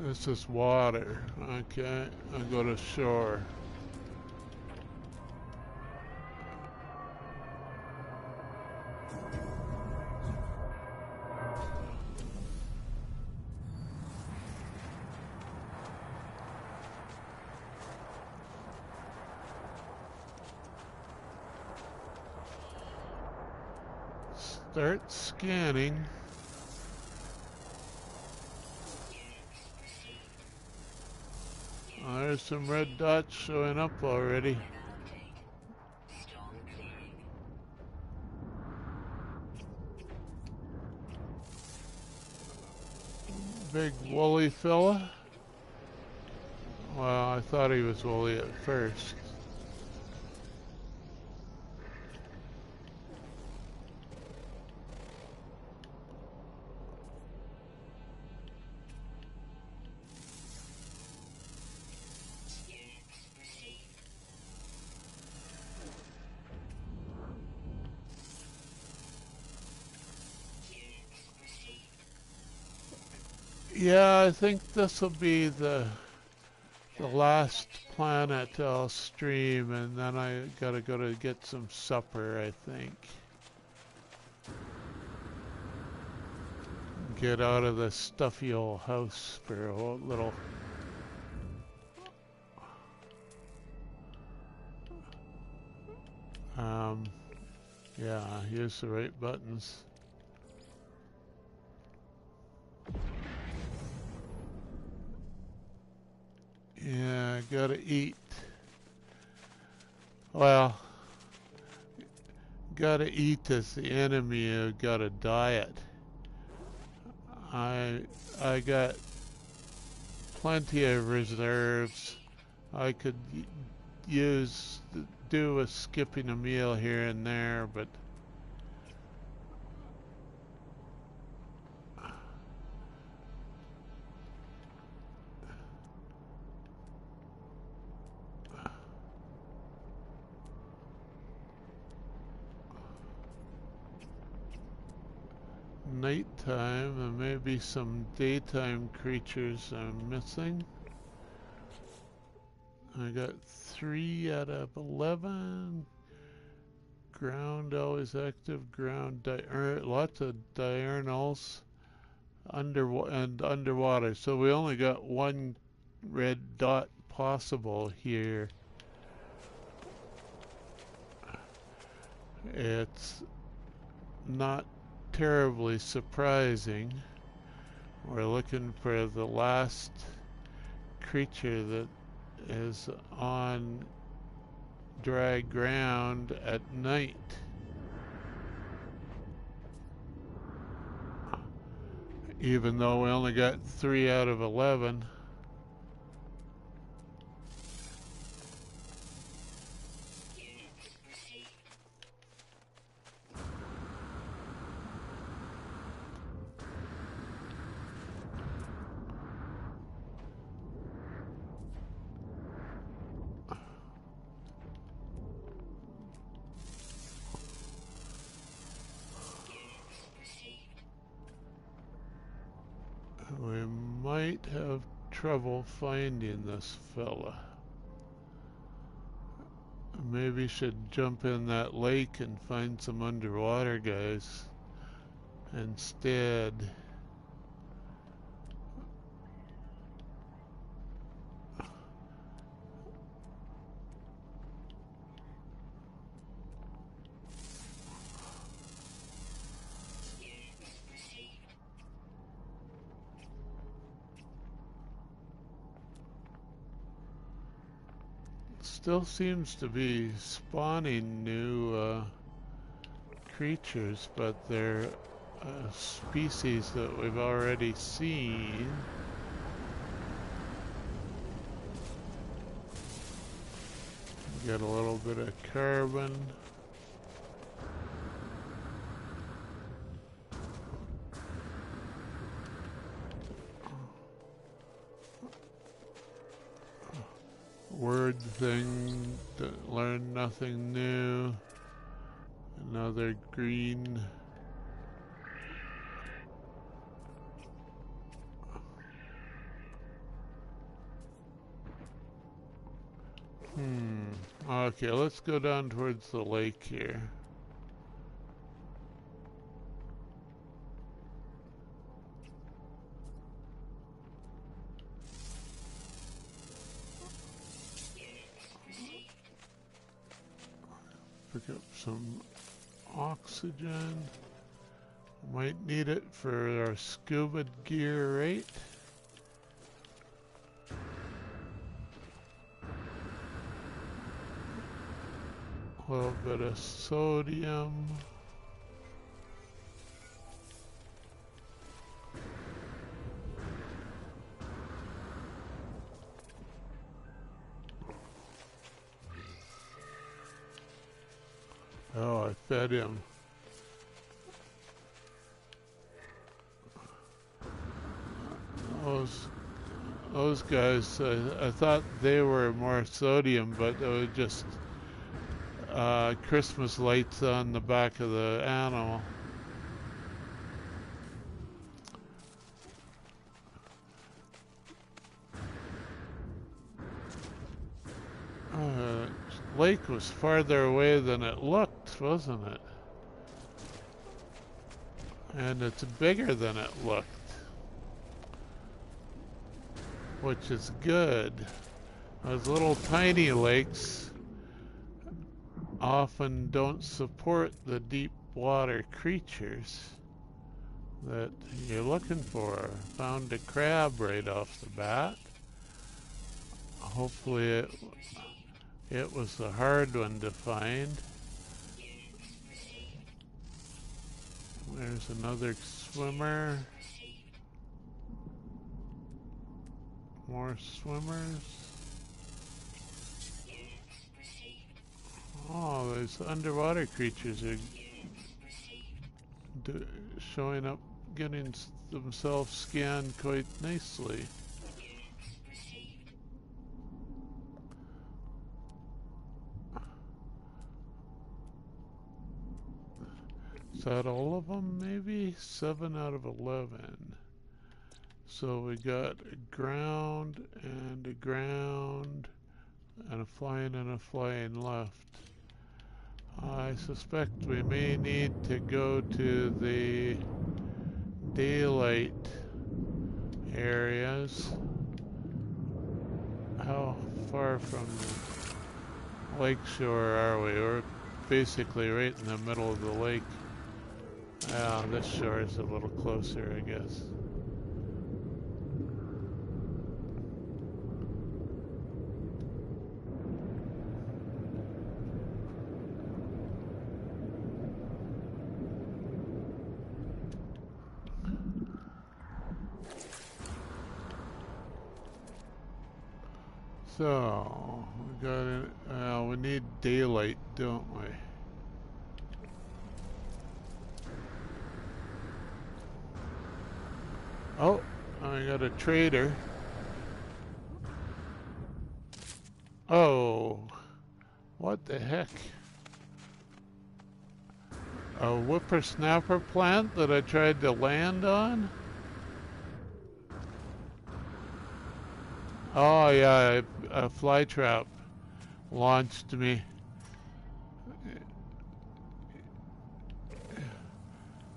This is water. Okay, I'll go to shore. Start scanning. Oh, there's some red dots showing up already. Big woolly fella. Well, I thought he was woolly at first. Yeah, I think this will be the last planet I'll stream, and then I gotta go to get some supper, I think. Get out of the stuffy old house for a whole little... yeah, use the right buttons. Yeah, gotta eat. Well, gotta eat as the enemy of gotta diet. I got plenty of reserves. I could do with skipping a meal here and there, but nighttime, and maybe some daytime creatures I'm missing. I got 3 out of 11. Ground always active. Ground lots of diurnals underwater. So we only got 1 red dot possible here. It's not terribly surprising. We're looking for the last creature that is on dry ground at night. Even though we only got 3 out of 11. We might have trouble finding this fella. Maybe should jump in that lake and find some underwater guys instead. Still seems to be spawning new creatures, but they're species that we've already seen. Get a little bit of carbon. Word thing, learn nothing new. Another green. Okay, let's go down towards the lake here. Pick up some oxygen. Might need it for our scuba gear, right? A little bit of sodium. Oh, I fed him. Those guys, I thought they were more sodium, but it was just Christmas lights on the back of the animal. Lake was farther away than it looked, wasn't it? And it's bigger than it looked, which is good. Those little tiny lakes often don't support the deep water creatures that you're looking for. Found a crab right off the bat. Hopefully it was a hard one to find. There's another swimmer. More swimmers. Oh, those underwater creatures are showing up, getting themselves scanned quite nicely. Is that all of them, maybe? 7 out of 11. So we got a ground and a ground and a flying left. I suspect we may need to go to the daylight areas. How far from the lake shore are we? We're basically right in the middle of the lake. This shore is a little closer, I guess. So, we need daylight, don't we? Oh, I got a trader. Oh, what the heck? A whippersnapper plant that I tried to land on? Oh yeah, a fly trap launched me.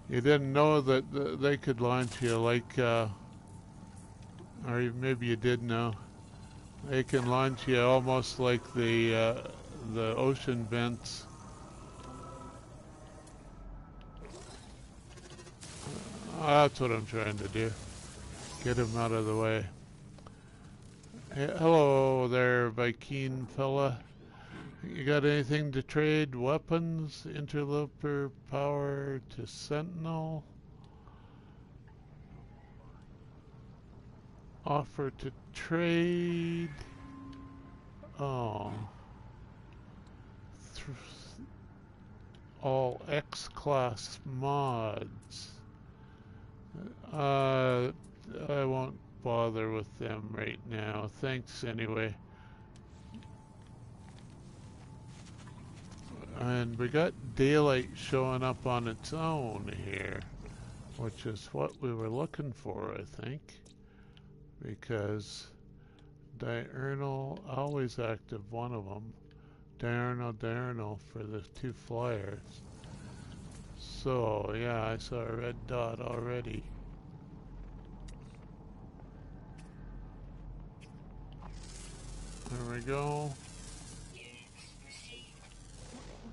You didn't know that they could launch you like, or maybe you did know. They can launch you almost like the ocean vents. That's what I'm trying to do. Get him out of the way. Hey, hello there, Viking fella. You got anything to trade? Weapons, interloper, power to sentinel. Offer to trade. Oh. All X-class mods. I won't bother with them right now. Thanks anyway. And we got daylight showing up on its own here, which is what we were looking for, I think. Because diurnal, always active, one of them. Diurnal for the 2 flyers. So, yeah, I saw a red dot already. There we go.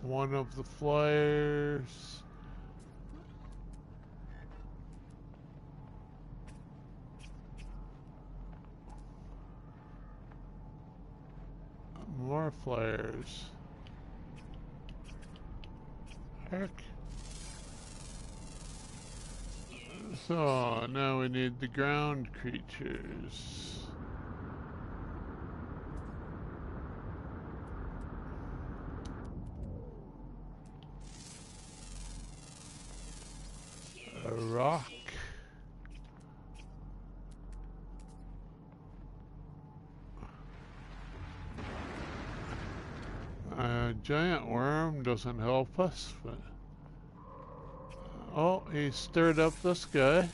One of the flyers. More flyers. Heck. So now we need the ground creatures. A rock. A giant worm doesn't help us, but oh, he stirred up this guy.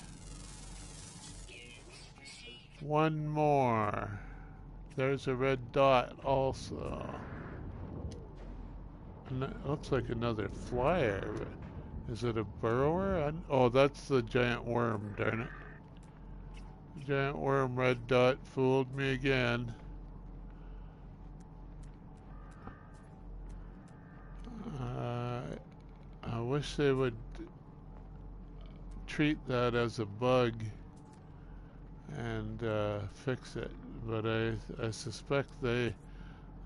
One more. There's a red dot also. And that looks like another flyer. Is it a burrower? Oh, that's the giant worm, darn it. Giant worm red dot fooled me again. I wish they would treat that as a bug and fix it, but I suspect they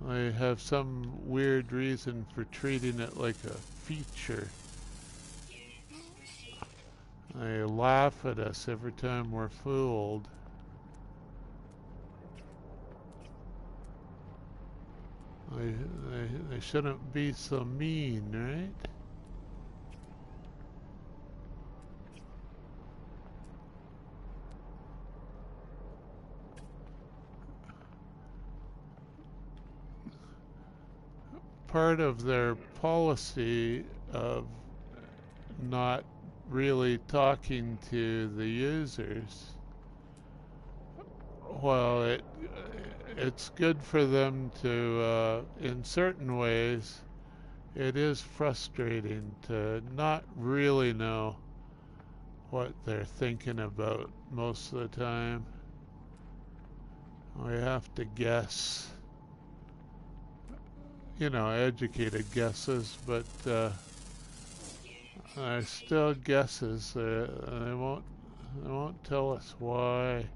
have some weird reason for treating it like a feature. They laugh at us every time we're fooled. They shouldn't be so mean, right? Part of their policy of not really talking to the users. Well, it's good for them to, in certain ways, it is frustrating to not really know what they're thinking about most of the time. We have to guess, you know, educated guesses, but they're still guesses. They won't tell us why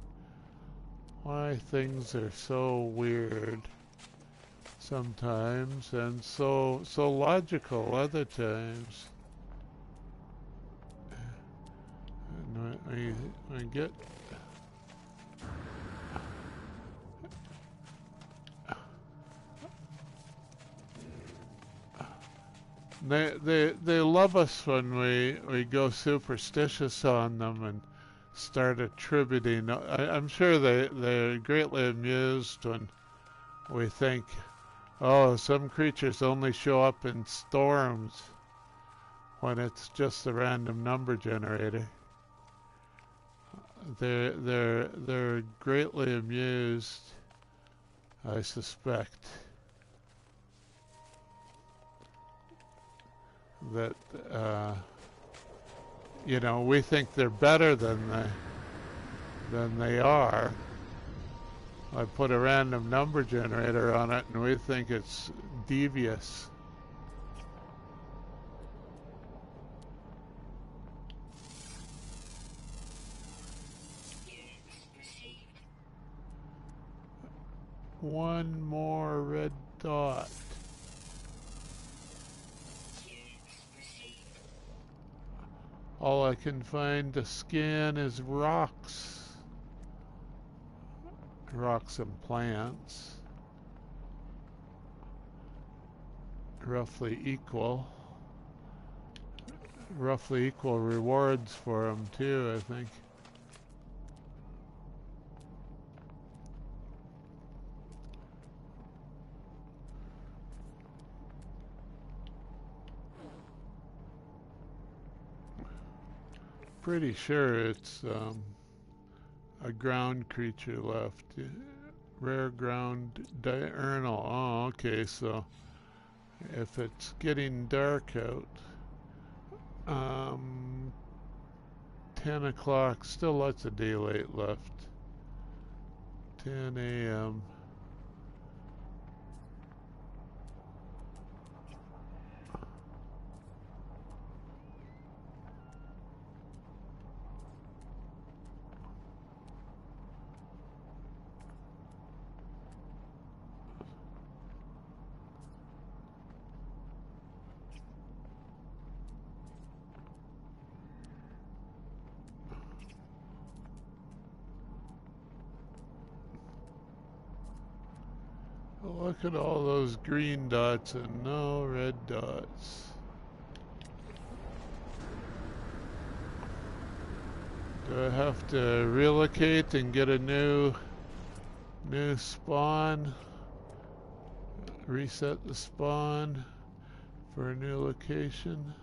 things are so weird sometimes and so logical other times. And I get they love us when we go superstitious on them and start attributing. I'm sure they're greatly amused when we think, oh, some creatures only show up in storms, when it's just a random number generator. They're greatly amused, I suspect, that you know, we think they're better than they are. I put a random number generator on it and we think it's devious. One more red dot. All I can find to scan is rocks. Rocks and plants. Roughly equal. Roughly equal rewards for them too, I think. Pretty sure it's a ground creature left. Rare ground diurnal. Oh, okay, so if it's getting dark out, 10 o'clock, still lots of daylight left. 10 a.m. Look at all those green dots and no red dots. Do I have to relocate and get a new spawn? Reset the spawn for a new location?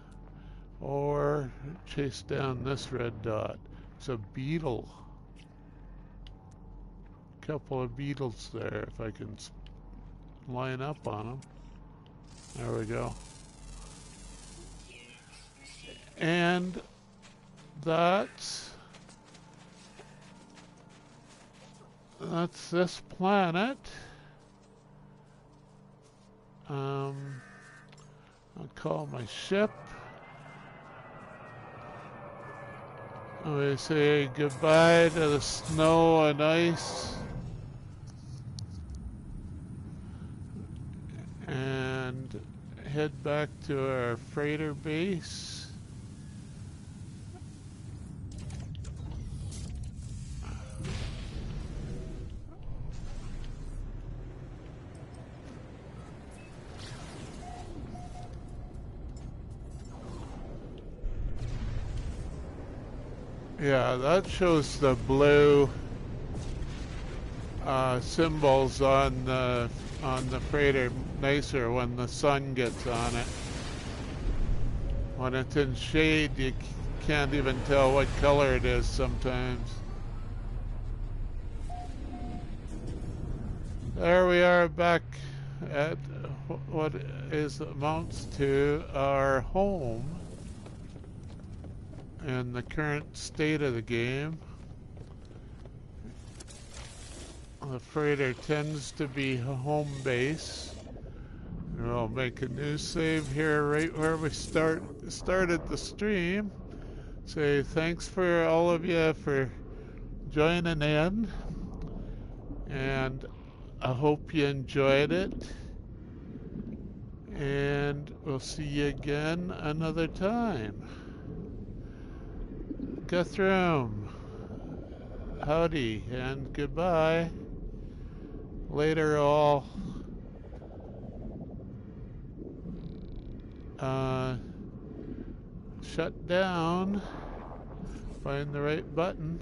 Or chase down this red dot? It's a beetle. Couple of beetles there if I can line up on them. There we go. And that's this planet. I'll call my ship. We say goodbye to the snow and ice. And head back to our freighter base. Yeah, that shows the blue symbols on the freighter nicer when the sun gets on it. When it's in shade, you can't even tell what color it is sometimes. There we are back at what amounts to our home and the current state of the game. The freighter tends to be home base. We'll make a new save here right where we started the stream. Say thanks for all of you for joining in, and I hope you enjoyed it, and we'll see you again another time. Guthrum, howdy and goodbye. Later all. Shut down. Find the right button.